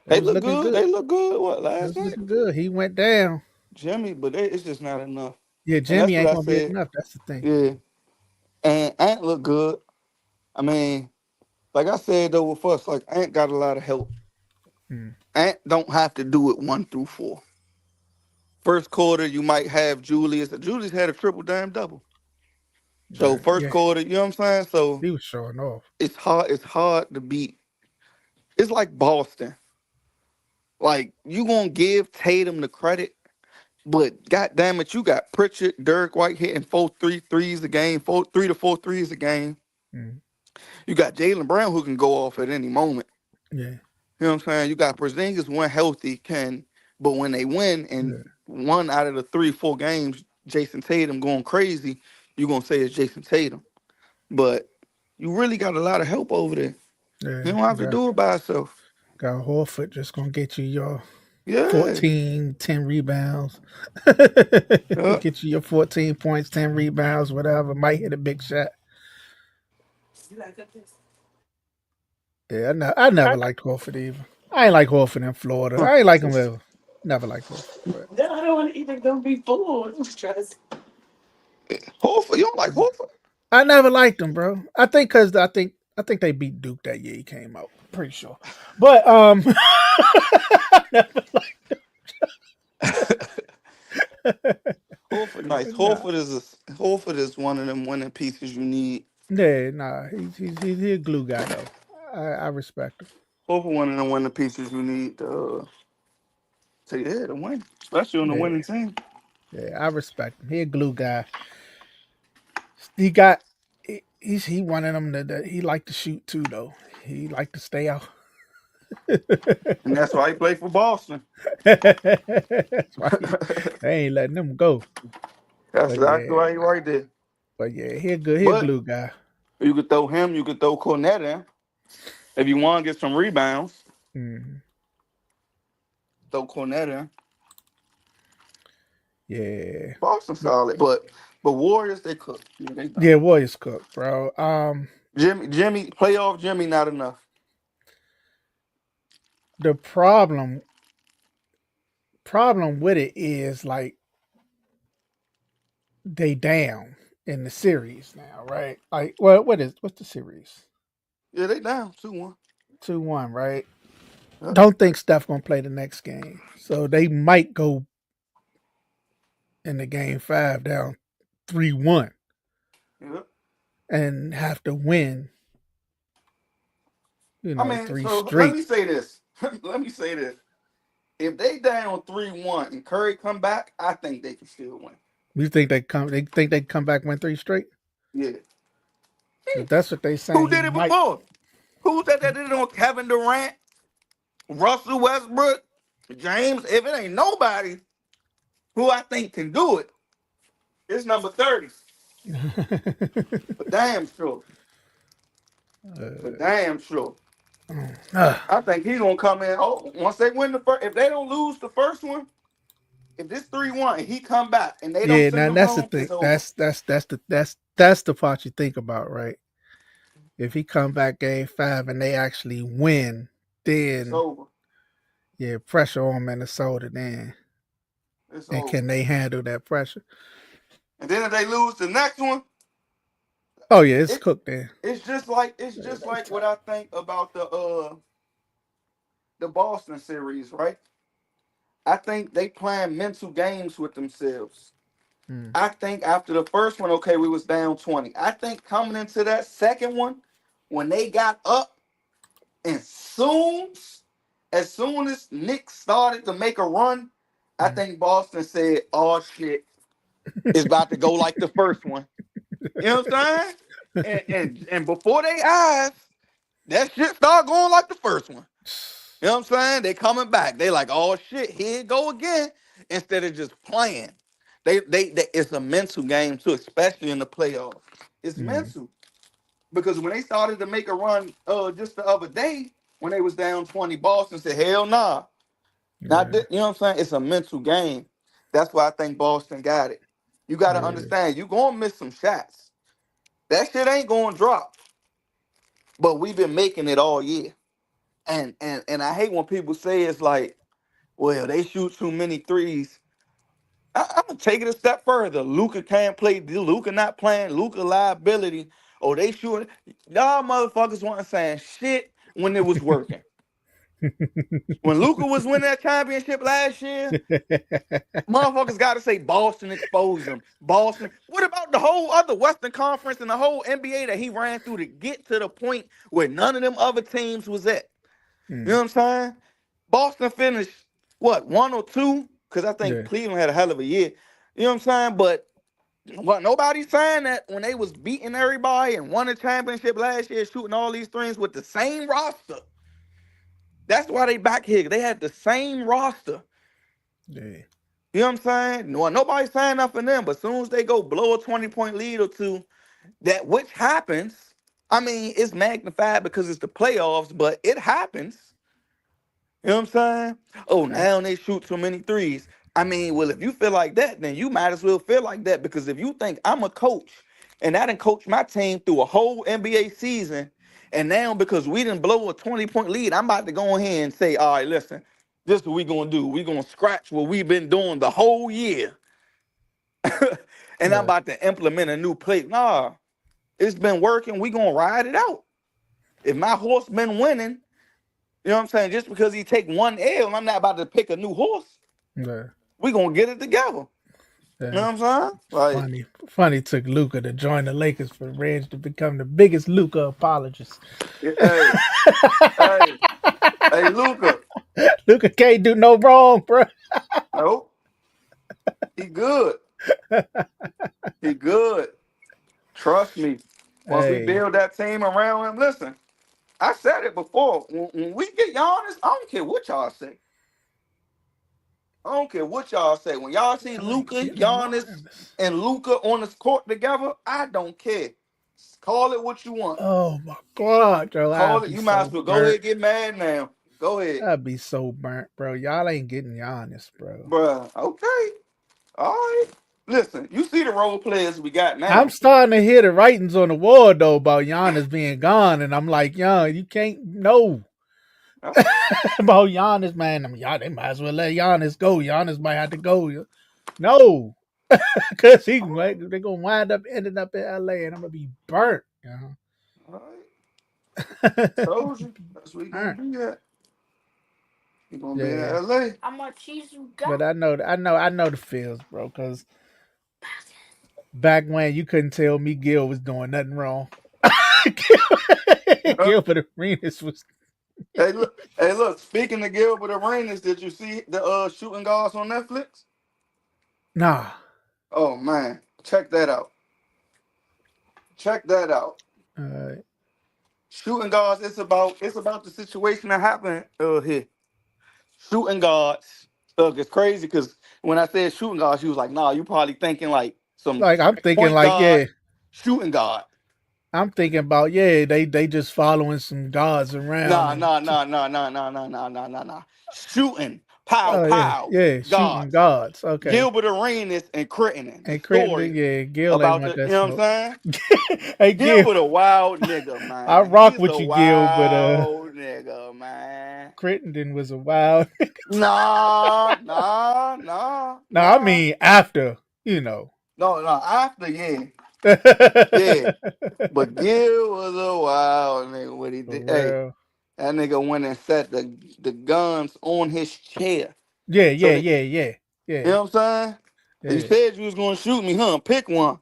They they was look looking good. good. They look good. What They last was night? looking good. He went down. Jimmy, but it's just not enough. Yeah, And that's Jimmy what ain't I gonna be said. enough. That's the thing. Yeah. And Ant look good. I mean, like I said though with us, like Ant got a lot of help. Mm, Ant don't have to do it 1 through 4. First quarter, you might have Julius. Julius had a triple damn double. So right. first Yeah, quarter, you know what I'm saying? So he was showing off. it's hard to beat. It's like Boston. Like you gonna give Tatum the credit, but god damn it, you got Pritchard, Derek White hitting 4 3 threes a game, 3 to 4 threes a game. Mm, You got Jalen Brown who can go off at any moment. yeah, You know what I'm saying? You got Porzingis when healthy can, but when they win and yeah, 1 out of the 3 4 games, Jason Tatum going crazy, you gonna say it's Jason Tatum. But you really got a lot of help over there. You yeah. don't have to do it by yourself. Got Horford just gonna get you your Yeah. 14, 10 rebounds. Yeah. Get you your 14 points, 10 rebounds, whatever. Might hit a big shot. Yeah, I never liked Horford either. I ain't like Horford in Florida. Huh. I ain't like him ever. Never liked Horford. But Horford, you don't like Horford? I never liked him, bro. I think because I think they beat Duke that year he came out. Pretty sure. But I never Horford, nice. nah. Horford is one of them winning pieces you need. Yeah, nah. He's a glue guy though. I respect him. Horford one of them winning pieces you need to win, especially on the Yeah, winning team. yeah, I respect him. He a glue guy. He got he one of them that he like to shoot too though. He like to stay out. And that's why he played for Boston. That's why they ain't letting him go. That's But exactly yeah, why he right there. he a But glue guy. you could throw him, you could throw Cornette in. If you want to get some rebounds, Mm, throw Cornette in. yeah. Boston But solid, but Warriors they cook. Yeah, they yeah, done. Warriors cook, bro. Jimmy, playoff Jimmy, not enough. the problem with it is like they down in the series now, right? Like, well, what's the series? Yeah, they down 2-1. 2-1, right? Yep. Don't think Steph gonna play the next game, so they might go in the game 5 down 3-1 Yep. and have to win, I mean, three so let straight. me say this. Let me say this. If they down 3-1 and Curry come back, I think they can still win. You think they come? They think they come back win 3 straight? Yeah. If that's what they saying, Who he did it might. before? Who said that did it on Kevin Durant, Russell Westbrook, James? If it ain't nobody who I think can do it, it's number 30. For damn sure. For damn sure. uh, I think he's gonna come in. Oh, once they win the first, if they don't lose the first one, if this 3-1 and he come back and they don't yeah, send now him that's the home, thing. it's over. That's the part you think about, right? If he come back game 5 and they actually win, It's then over. yeah, pressure on Minnesota. Then It's and over. can they handle that pressure? And then if they lose the next one, Oh yeah, it's it cooked then. it's Yeah, just they like tight. what I think about the Boston series, right? I think they playing mental games with themselves. Mm. I think after the first one, okay, we was down 20. I think coming into that second one, when they got up, and as soon as Nick started to make a run, I Mm. think Boston said, "Oh shit, it's about to go like the first one." You know what I'm saying? And before they eyes, that shit started going like the first one. You know what I'm saying? They coming back. They like, "Oh shit, here it go again." Instead of just playing, they it's a mental game too, especially in the playoffs. It's Mm. mental because when they started to make a run, just the other day when they was down 20, Boston said, "Hell nah." Not Yeah, thi- you know what I'm saying? It's a mental game. That's why I think Boston got it. You got to yeah, understand, you gonna miss some shots. That shit ain't gonna drop. But we've been making it all year. And I hate when people say it's like, well, they shoot too many threes. I'm gonna take it a step further. Luca can't play. Luca not playing. Luca liability. Oh, they shooting. Y'all motherfuckers weren't saying shit when it was working. When Luca was winning that championship last year, motherfuckers got to say Boston exposed them. Boston. What about the whole other Western Conference and the whole NBA that he ran through to get to the point where none of them other teams was at? You know mm. what I'm saying? Boston finished what 1 or 2 because I think Yeah, Cleveland had a hell of a year. You know what I'm saying? But what nobody's saying that when they was beating everybody and won the championship last year, shooting all these threes with the same roster. That's why they back here. They had the same roster. yeah, You know what I'm saying? No, nobody's saying nothing for them, but as soon as they go blow a 20-point lead or two, that which happens, I mean, it's magnified because it's the playoffs, but it happens. You know what I'm saying? Oh, now facts. they shoot too many threes. I mean, well, if you feel like that, then you might as well feel like that because if you think I'm a coach and I done coach my team through a whole NBA season, and now because we didn't blow a 20-point lead, I'm about to go ahead and say, all right, listen, this is what we gonna do. We gonna scratch what we've been doing the whole year. And I'm Yeah, about to implement a new play. Nah, it's been working. We gonna ride it out. If my horse been winning, you know what I'm saying? Just because he take one L, I'm not about to pick a new horse. yeah. We gonna get it together. You Yeah. know what I'm saying? Like, Funny took Luca to join the Lakers for Reg to become the biggest Luca apologist. hey, hey, hey, Luca. Luca can't do no wrong, bro. Nope, he good. He good. Trust me. Once we Hey, build that team around him, listen. I said it before. When we get Giannis, I don't care what y'all say. I don't care what y'all say. When y'all see y'all ain't Luca, getting Giannis, Giannis. and Luca on the court together, I don't care. Call it what you want. Oh my god, bro! Call I'd it. be You might as so well go burnt. ahead and get mad now. Go ahead, I'd be so burnt, bro. Y'all ain't getting Giannis, bro. bruh. Okay. All right. Listen, you see the role players we got I'm now. starting to hear the writings on the wall though about Giannis being gone, and I'm like, yo, you can't. No, About Giannis, man. I mean, y'all, they might as well let Giannis go. Giannis might have to go. No, because they're gonna wind up ending up in LA, and I'm gonna be burnt. All right. Burnt. Told you. That's where you gonna be at. You gonna be in Yeah, LA. How much cheese you but got? I know the feels, bro. Because back when you couldn't tell me Gil was doing nothing wrong. Huh? Gilbert Arenas was Hey, look. Speaking of Gilbert Arenas, did you see the shooting guards on Netflix? nah. Oh man, check that out. Check that out. Uh, Shooting guards. It's about the situation that happened here. Shooting guards. Look, it's crazy because when I said shooting guards, she was like, "Nah, you probably thinking like some like I'm thinking, point like guard, yeah, shooting guard." I'm thinking about yeah, they just following some guards around Nah, and nah, nah, nah, nah, nah, nah, nah, nah, nah, nah. Shooting, pow, oh yeah, pow, yeah, shooting guards. guards. Okay, Gilbert Arenas and Crittenden. The and Creighton, story yeah, Gil ain't about want the, that you know what smoke. I'm Hey saying? Gil, Gilbert a wild nigga, I man. rock He's with a you, Gil, but wild nigga, man. Crittenden was a wild. Nah, nah, nah, No, I nah. mean after, you know. No, no, after, yeah. For Yeah. But Gil was a wild nigga. What he did. Hey, real. that nigga went and set the guns on his chair. Yeah, So yeah, they, yeah, yeah, you yeah, know what I'm saying? You yeah. said you was gonna shoot me, huh? Pick one.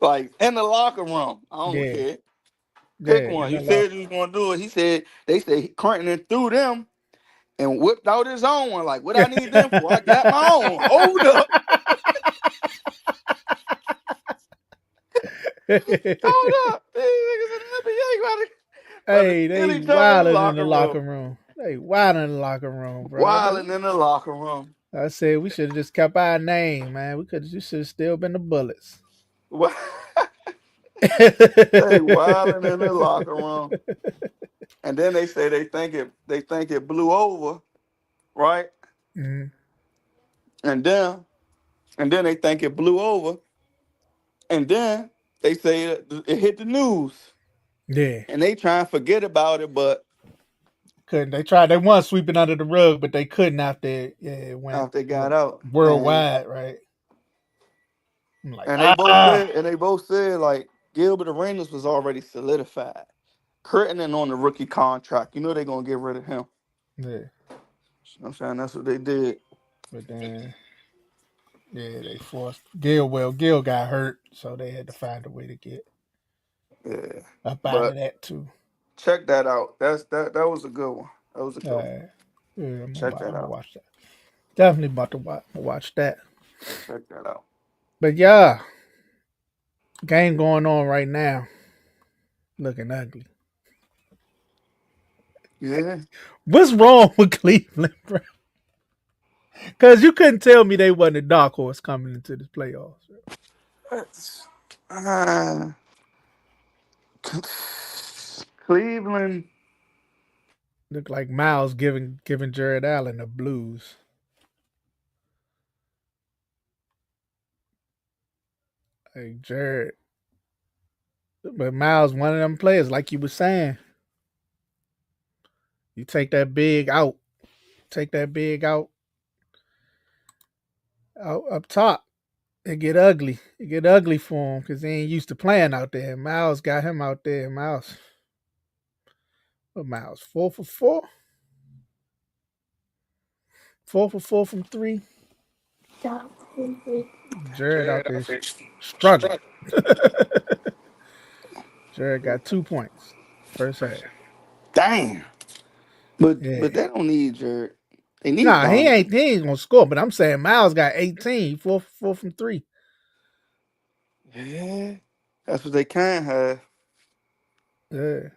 Like in the locker room. I don't yeah, care. Pick yeah, one. in You the said locker. you was gonna do it. He said they said Clinton threw them and whipped out his own one. Like, what I need them for? I got my own. Hold up. Hold up. These niggas in the NBA about to Hey, kill they each other in the wilding in the locker room. locker room. They wilding in the locker room, bro. Wilding in the locker room. I said we should have just kept our name, man. We should have still been the Bullets. They wilding in the locker room. And then they say they think it blew over, right? Mhm. And then they think it blew over, and then they say it hit the news, Yeah, and they try and forget about it, but couldn't they tried? They once sweeping under the rug, but they couldn't after it went after they got out, worldwide, right? I'm like, and ah, they both said like Gilbert Arenas was already solidified, Crittenden on the rookie contract. You know they're gonna get rid of him. yeah. You know what I'm saying that's what they did. But then, yeah, they forced Gil. Well, Gil got hurt, so they had to find a way to get Yeah, up out of but that too. check that out. That was a good one. That was a good one. Yeah, Check I'm that gonna out. watch that. Definitely about to watch that. Check that out. But yeah, game going on right now, looking ugly. Yeah. What's wrong with Cleveland, bro? Because you couldn't tell me they wasn't a dark horse coming into this playoffs. Bro. That's, uh, Cleveland. Look like Miles giving Jared Allen the blues. Like Jared, but Miles, one of them players, like you were saying, you take that big out up top. It get ugly. It get ugly for him because he ain't used to playing out there. Miles got him out there. Miles 4 for 4, 4 for 4 from three. Jared out there struggling. Jared got 2 points first half. Damn. But Yeah. they don't need Jared. They need Nah, Donovan. he ain't gonna score, but I'm saying Miles got 18, 4 for 4 from three. Yeah. That's what they can have. Yeah.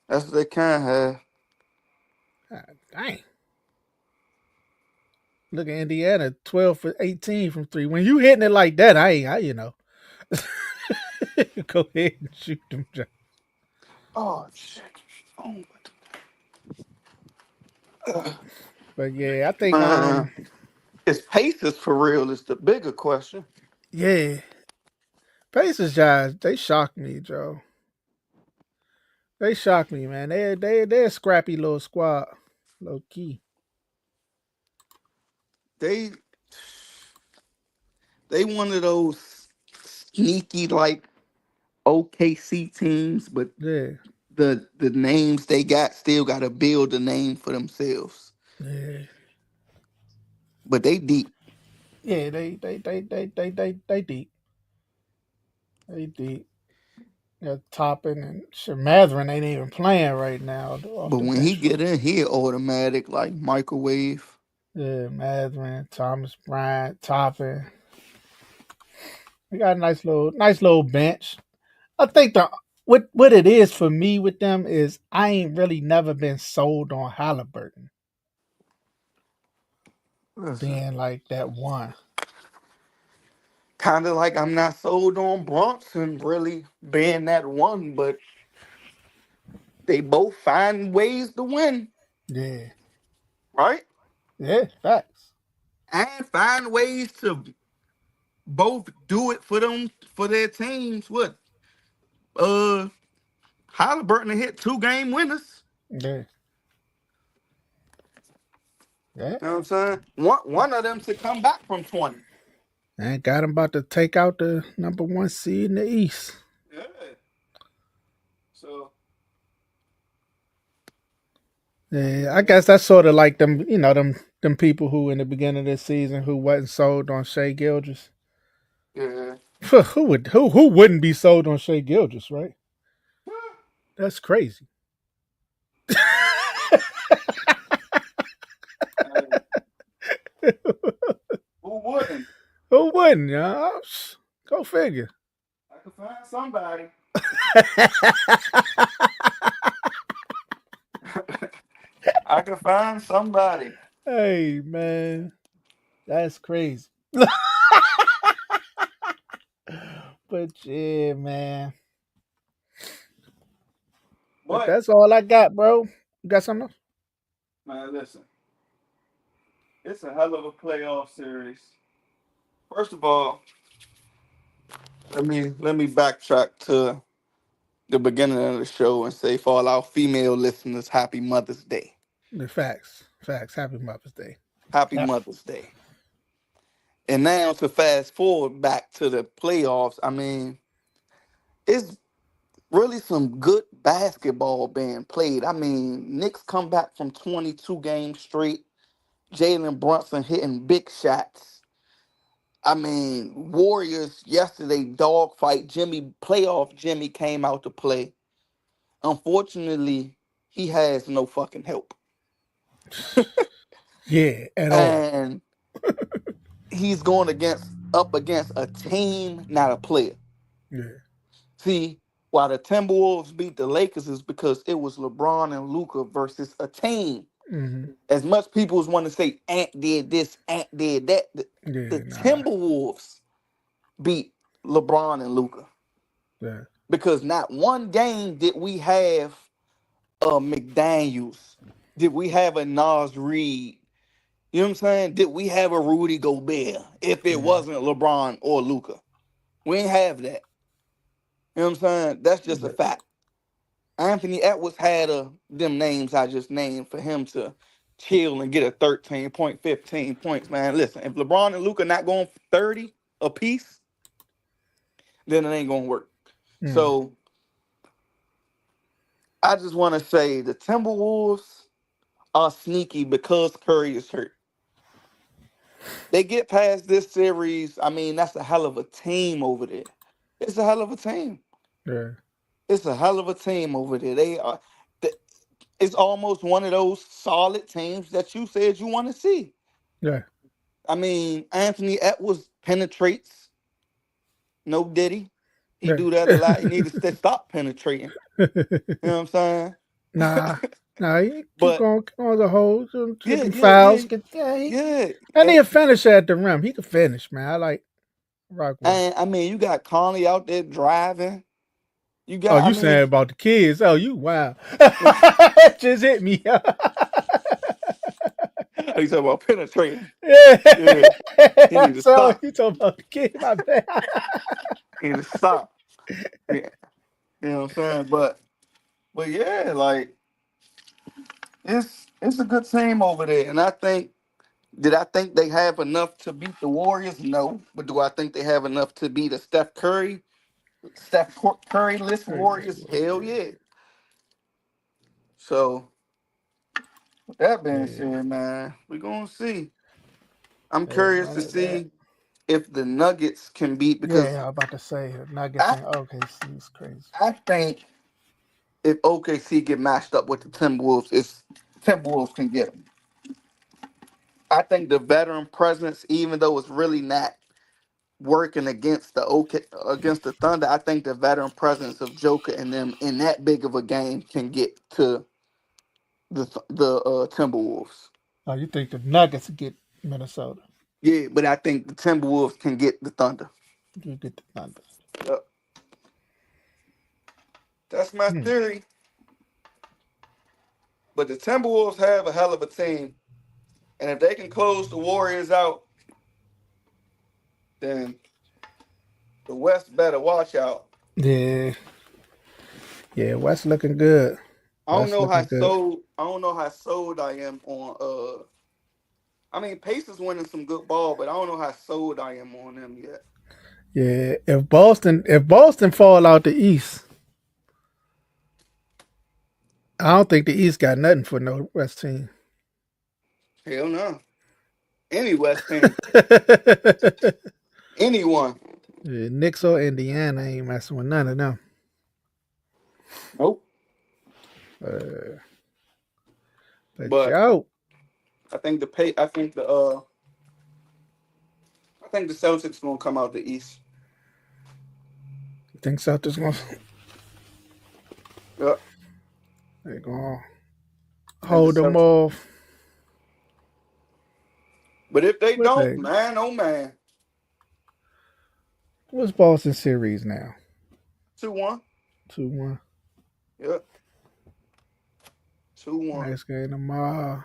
That's what they can have. God, dang. Look at Indiana, 12 for 18 from three. When you hitting it like that, go ahead and shoot them. Oh shit. Oh, But yeah, I think man. Is Pacers for real is the bigger question. yeah. Pacers guys, they shocked me, Joe. They shocked me, man. They're a scrappy little squad, low key. They they one of those sneaky like OKC teams, but Yeah, the names they got still got to build a name for themselves. yeah, But they deep. yeah. They deep. They deep. Yeah, Toppin and Shamadrin ain't even playing right now off But the when he bench. get in, he automatic like microwave. Yeah, Matherin, Thomas Bryant, Toppin. We got a nice little bench. I think the what it is for me with them is I ain't really never been sold on Halliburton Listen, being like that one. kind of like I'm not sold on Bronson really being that one, but they both find ways to win, Yeah, right? yeah, facts. And find ways to both do it for them for their teams. What? Uh, Halliburton hit 2 game winners. Yeah, yeah. You know what I'm saying? One of them to come back from 20. And got him about to take out the number one seed in the East. Yeah. So Yeah, I guess that's sort of like them, them people who in the beginning of this season who wasn't sold on Shea Gildress. yeah. Who wouldn't be sold on Shea Gildress, right? That's crazy. Hey, who wouldn't? Who wouldn't? Go figure. I could find somebody. I could find somebody. Hey man, that's crazy. But yeah, man. But But that's all I got, bro. You got something else? man, listen, it's a hell of a playoff series. First of all, let me backtrack to the beginning of the show and say for all our female listeners, Happy Mother's Day. The facts. Facts. Happy Mother's Day. Happy Yep. Mother's Day. And now to fast forward back to the playoffs, it's really some good basketball being played. Knicks come back from 22 games straight. Jalen Brunson hitting big shots. Warriors yesterday dogfight. Playoff Jimmy came out to play. Unfortunately, he has no fucking help. Yeah, at all. And he's going up against a team, not a player. Yeah. See, why the Timberwolves beat the Lakers is because it was LeBron and Luca versus a team. Mm-hmm. As much people as want to say Ant did this, Ant did that, the Yeah, nah. Timberwolves beat LeBron and Luca. Yeah. Because not one game did we have a McDaniels, did we have a Nas Reed, you know what I'm saying? Did we have a Rudy Gobert if it Yeah. wasn't LeBron or Luca? We ain't have that. You know what I'm saying? That's just a Yeah. fact. Anthony Edwards had them names I just named for him to chill and get a 13 point, 15 points, man. Listen, if LeBron and Luca not going for 30 apiece, then it ain't gonna work. Mm. So I just want to say the Timberwolves are sneaky because Curry is hurt. They get past this series. That's a hell of a team over there. It's a hell of a team. Yeah. It's a hell of a team over there. It's almost one of those solid teams that you said you want to see. Yeah. Anthony Edwards penetrates. No Diddy. He Yeah. do that a lot. He needs to stop penetrating. You know what I'm saying? Nah. Nah, you But keep on the holes, get yeah, them yeah, yeah, fouls, yeah. I need a finisher at the rim. He can finish, man. I like rock with him. And you got Conley out there driving. You Oh, got, you saying about the kids? Oh, you wow. Just hit me. you talking about penetrating. Yeah. Yeah. He need to So stop. you talking about the kid? My bad. Need to stop. Yeah, you know what I'm saying? But yeah, like it's a good team over there, and I think did I think they have enough to beat the Warriors? No, but do I think they have enough to beat a Steph Curry list Warriors? Hell yeah. So with that being Yeah, said, man, we're gonna see. I'm as curious long to as that. see if the Nuggets can beat because Yeah, I was about to say Nuggets I and OKC is crazy. I think if OKC get matched up with the Timberwolves, it's Timberwolves can get them. I think the veteran presence, even though it's really not working against the Thunder, I think the veteran presence of Joker and them in that big of a game can get to the Timberwolves. Oh, you think the Nuggets get Minnesota? Yeah, but I think the Timberwolves can get the Thunder. You get the Thunder. Yep. That's my Hmm. theory. But the Timberwolves have a hell of a team, and if they can close the Warriors out, then the West better watch out. Yeah, yeah. West looking good. I don't West know how looking good. sold. I don't know how sold I am on. I mean, Pacers winning some good ball, but I don't know how sold I am on them yet. Yeah, if Boston fall out the East, I don't think the East got nothing for no West team. Hell no. Any West team, Yeah, anyone. Knicks or Indiana ain't messing with none of them. Nope. Uh, but But yo, I think the pay. I think the Celtics gonna come out the East. you think Celtics gonna Yeah. they gonna I think the hold them Celtics. off? But if they What don't, they? man, oh man, What's Boston series now? 2-1. 2-1. Yep. 2-1. Next game tomorrow.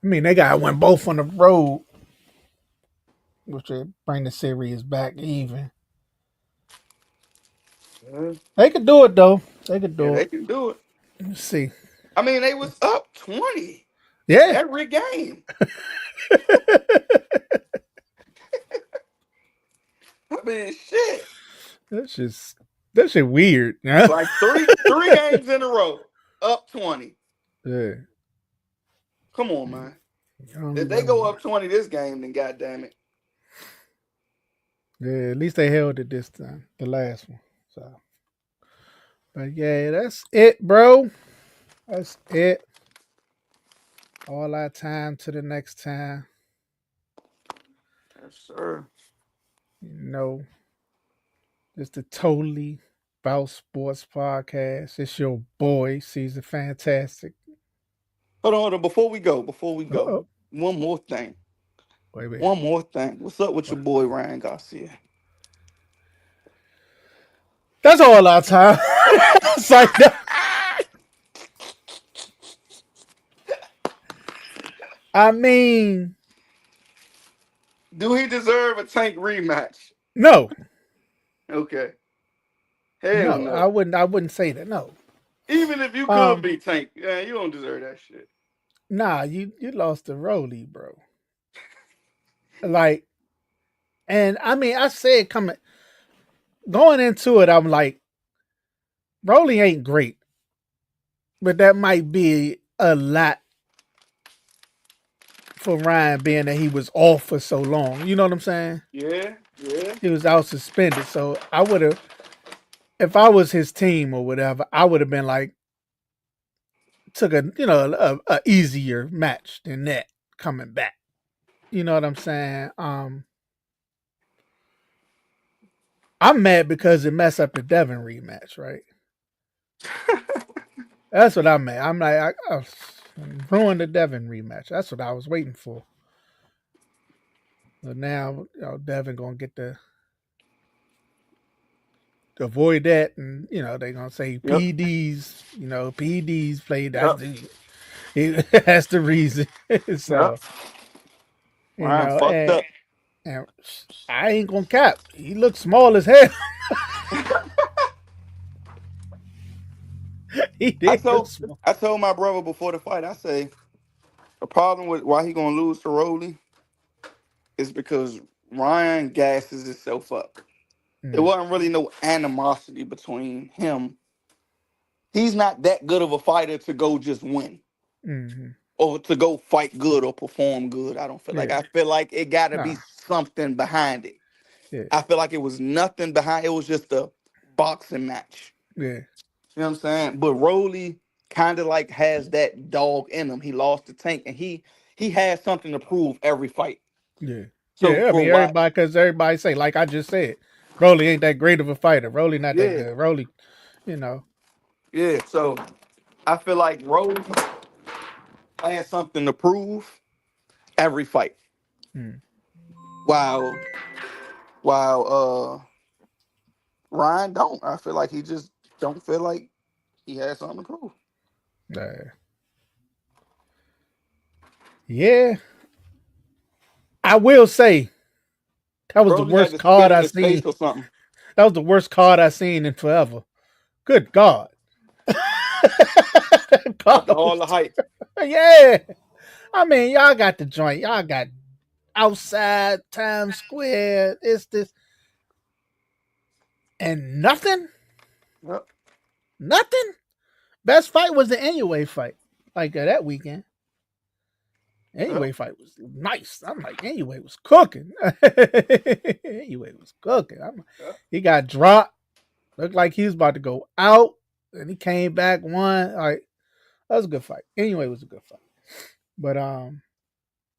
I mean, they got to win both on the road, which would bring the series back even. Yeah. They could do it though. They could Yeah, do they it. can do it. Let's see. I mean, they was up 20 Yeah. every game. I mean, shit. That's just that shit weird. Yeah. Like three games in a row, up 20. Yeah. Come on, man. I don't If even they know. go up 20 this game, then goddamn it. Yeah, at least they held it this time, the last one. So, but yeah, that's it, bro. That's it. All our time to the next time. Yes, sir. You know, it's the Totally About Sports podcast. It's your boy, Caesar Fantastic. Hold on. Before we go, Uh-oh. one more thing. Wait. One more thing. What's up with What? your boy Ryan Garcia? That's all our time. It's like, I mean, Do he deserve a Tank rematch? no, Okay. Hell no, I no. wouldn't. I wouldn't say that. No. Even if you could Um, be Tank, yeah, you don't deserve that shit. nah, you lost the Rolly, bro. Like, and I mean, I said coming going into it, I'm like, Rolly ain't great, but that might be a lot for Ryan, being that he was off for so long. You know what I'm saying? Yeah, yeah. He was out suspended, so I would have, if I was his team or whatever, I would have been like, took a easier match than that coming back. You know what I'm saying? I'm mad because it messed up the Devin rematch, right? That's what I'm mad. I'm like, I ruined the Devin rematch. That's what I was waiting for. But now, Devin gonna get to avoid that, and they're gonna say Yep, PDs. PDs played. yep, That's the reason. yep. So Ryan fucked and up. And I ain't gonna cap. He looks small as hell. He I did look told small. I told my brother before the fight. I say the problem with why he gonna lose to Rolly is because Ryan gasses himself up. There Mm, wasn't really no animosity between him. He's not that good of a fighter to go just win mm, or to go fight good or perform good. I don't feel like. yeah. I feel like it got to be Nah. something behind it. Yeah. I feel like it was nothing behind. It was just a boxing match. Yeah. You know what I'm saying? But Rolly kind of like has that dog in him. He lost the tank, and he has something to prove every fight. Yeah. So Yeah. I for mean, why? everybody, because everybody say, like I just said, Rolly ain't that great of a fighter. Rolly not that Yeah, good. Rolly, you know. yeah. So I feel like Rolly has something to prove every fight. Mm, While while Ryan don't. I feel like he just don't feel like he has something to prove. yeah. I will say that was the Broly had worst to spit card in I his face seen. or something. That was the worst card I seen in forever. Good God. After all Carlos. the hype. Yeah. I mean, y'all got the joint. Y'all got outside Times Square. It's this and nothing. Yep. Nothing. Best fight was the Anyway fight. Like that weekend. Yep. Anyway fight was nice. I'm like, Anyway was cooking. Anyway was cooking. Yep. He got dropped. Looked like he was about to go out. And he came back, won. Like, that was a good fight. Anyway, it was a good fight. But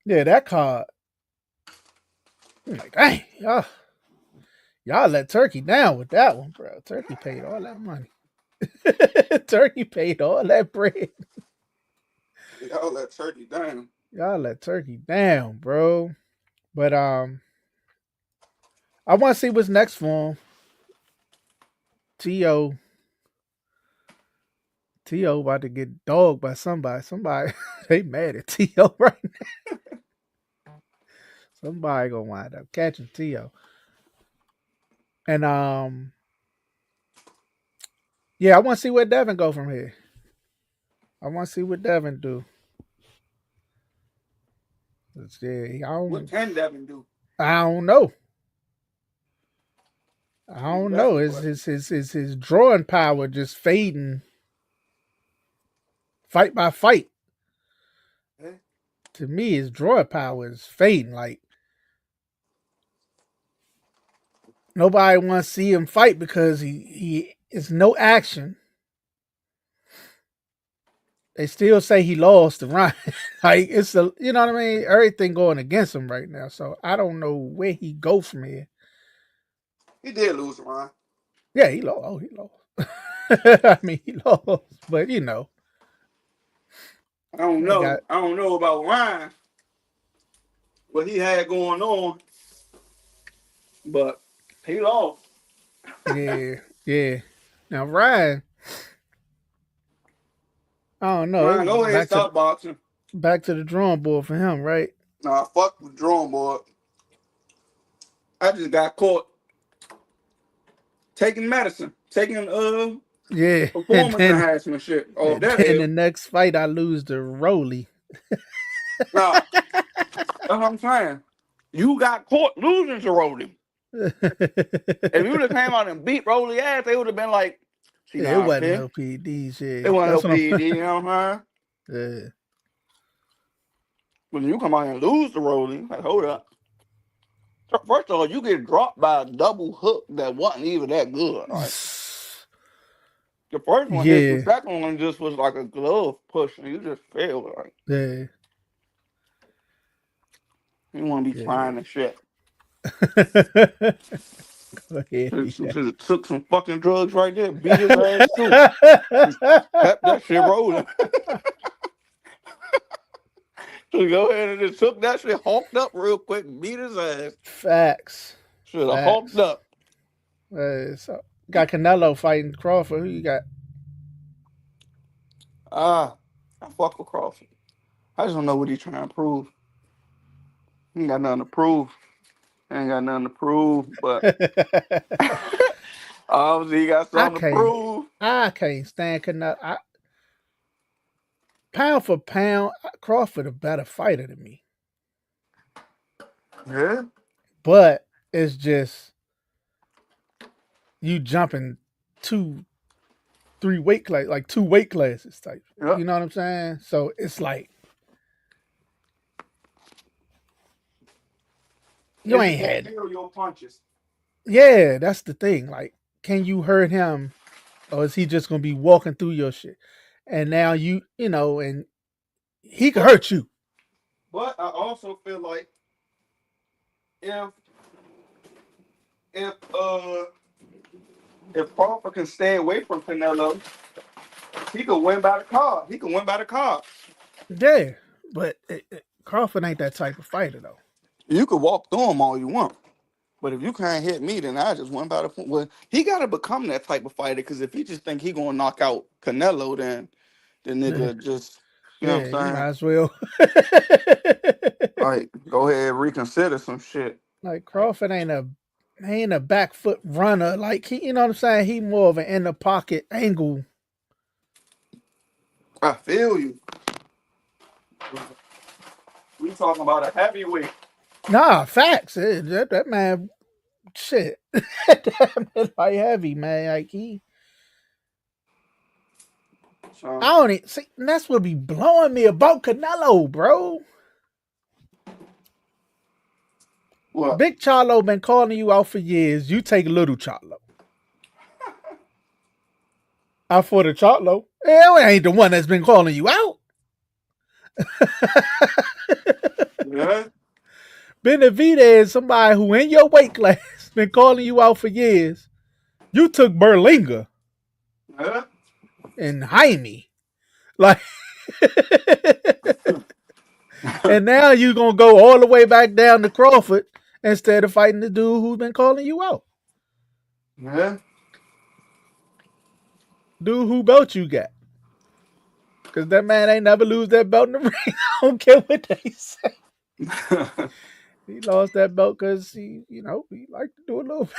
yeah, that card, I'm like, dang, y'all let Turkey down with that one, bro. Turkey paid all that money. Turkey paid all that bread. Y'all let Turkey down. Y'all let Turkey down, bro. But I want to see what's next for him. T.O. T.O. about to get dogged by somebody. Somebody, they mad at T.O. right now. Somebody gonna wind up catching T.O. And yeah, I want to see where Devin go from here. I want to see what Devin do. Yeah, What can Devin do? I don't know. I don't That's know. the His question. his his his, his drawing power just fading fight by fight. Eh? To me, his drawing power is fading. Like nobody wants to see him fight because he is no action. They still say he lost the Ryan. Like it's a you know what I mean. Everything going against him right now. So I don't know where he go from here. He did lose Ryan. Yeah, he lost. Oh, he lost. I mean, he lost, but you know, I don't they know. got I don't know about Ryan, what he had going on, but he lost. yeah, yeah. Now Ryan, I don't know. It's Ryan, go ahead and stop boxing. back to the drawing board for him, right? Nah, fuck the drawing board. I just got caught taking medicine, taking Yeah, performance enhancement shit. Oh, and that then hell. the next fight I lose to Roly. Nah, that's what I'm saying. You got caught losing to Rolly. If you would have came out and beat Rolly ass, they would have been like, she It not wasn't okay. no PD It shit. wasn't no That's what I'm. PED, you know what I'm saying? Yeah, When you come out and lose to Rolly, like, hold up. So first of all, you get dropped by a double hook that wasn't even that good. Like the first one hit you, yeah, second one just was like a glove push, and you just failed. Like yeah, you want to be yeah. trying and shit. Go ahead, Should yeah. have took some fucking drugs right there, beat his ass too. Just kept that shit rolling. So go ahead and just took that shit, hawked up real quick, and beat his ass. Facts, Should have hawked facts. up. So got Canelo fighting Crawford. Who you got? Ah, I fuck with Crawford. I just don't know what he's trying to prove. He ain't got nothing to prove. Ain't got nothing to prove, but obviously he got I something to can't. prove. I can't stand Canelo. Pound for pound, Crawford a better fighter than me. Yeah. But it's just you jumping two, three weight class, like two weight classes type. You Yep. know what I'm saying? So it's like you Is he ain't gonna had. feel your punches? Yeah, that's the thing. Like, can you hurt him, or is he just gonna be walking through your shit? And now and he could But hurt you. but I also feel like if if uh if Crawford can stay away from Canelo, he could win by the card. He can win by the card. Yeah, but Crawford ain't that type of fighter though. You could walk through him all you want. But if you can't hit me, then I just went by the point. Well, he got to become that type of fighter because if he just think he gonna knock out Canelo, then the Yeah, nigga just, you know yeah, what you I'm saying? might as well. Like, go ahead, reconsider some shit. Like Crawford ain't a back foot runner. Like he, you know what I'm saying? He more of an in the pocket angle. I feel you. We talking about a heavyweight. Nah, facts. That man, shit. That man like heavy man. Like I So, don't even see. That's what be blowing me about Canelo, bro. what? Big Charlo been calling you out for years. You take little Charlo. Out for the Charlo. Hell, it ain't the one that's been calling you out. Yeah, Benavidez, somebody who in your weight class been calling you out for years. You took Berlinga yeah. and Jaime. Like and now you gonna go all the way back down to Crawford instead of fighting the dude who's been calling you out. Yeah. Dude, who belt you got? Because that man ain't never lose that belt in the ring. I don't care what they say. He lost that belt because he liked to do a little bit.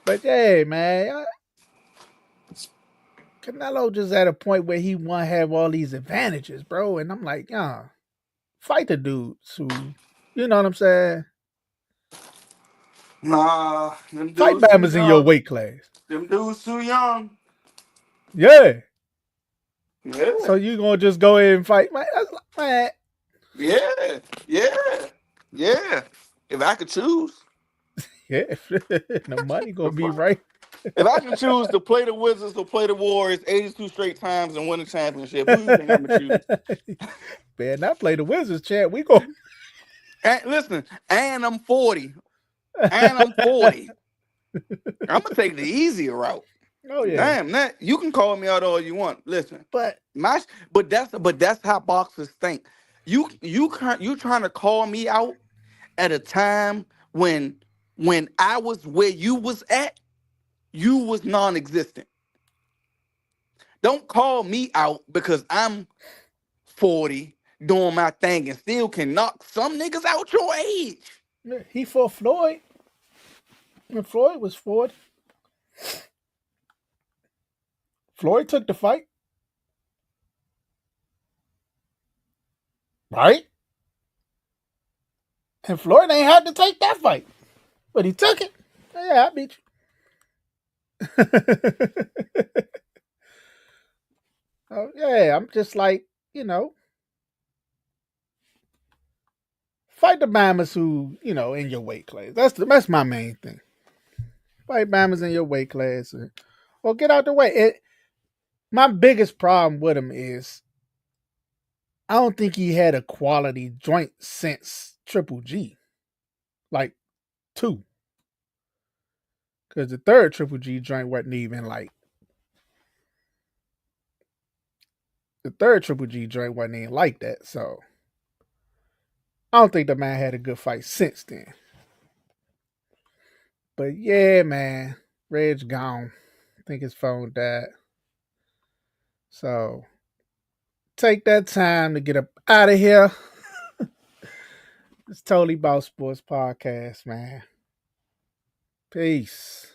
But yeah, man, Canelo just at a point where he want to have all these advantages, bro. And I'm like, fight the dudes who, you know what I'm saying? Nah, them Fight dudes too Bama's in your young. weight class. Them dudes too young. Yeah. Yeah, So you gonna just go ahead and fight, man? That's like, man, yeah, yeah, yeah. If I could choose, yeah, the money gonna if be right. I could choose to play the Wizards or play the Warriors 82 straight times and win a championship, who you think I'm gonna choose? Man, not play the Wizards, Chad. We go. And listen, and I'm 40, and I'm 40. I'm gonna take the easier route. Oh yeah, Damn, that you can call me out all you want. Listen, but my but that's how boxers think. You trying to call me out at a time when I was where you was at, you was non-existent. Don't call me out because I'm 40 doing my thing and still can knock some niggas out your age. he fought Floyd when Floyd was 40. Floyd took the fight, right? And Floyd ain't had to take that fight, but he took it. Yeah, I beat you. Oh, yeah, I'm just like, you know, fight the Bammers who, in your weight class. That's my main thing. Fight Bammers in your weight class, or get out the way. My biggest problem with him is I don't think he had a quality joint since Triple G, like two, because the third Triple G joint wasn't even like the third Triple G joint wasn't even like that. So I don't think the man had a good fight since then. But yeah, man, Red's gone. I think his phone died. So take that time to get up out of here. It's Totally About Sports podcast, man. Peace.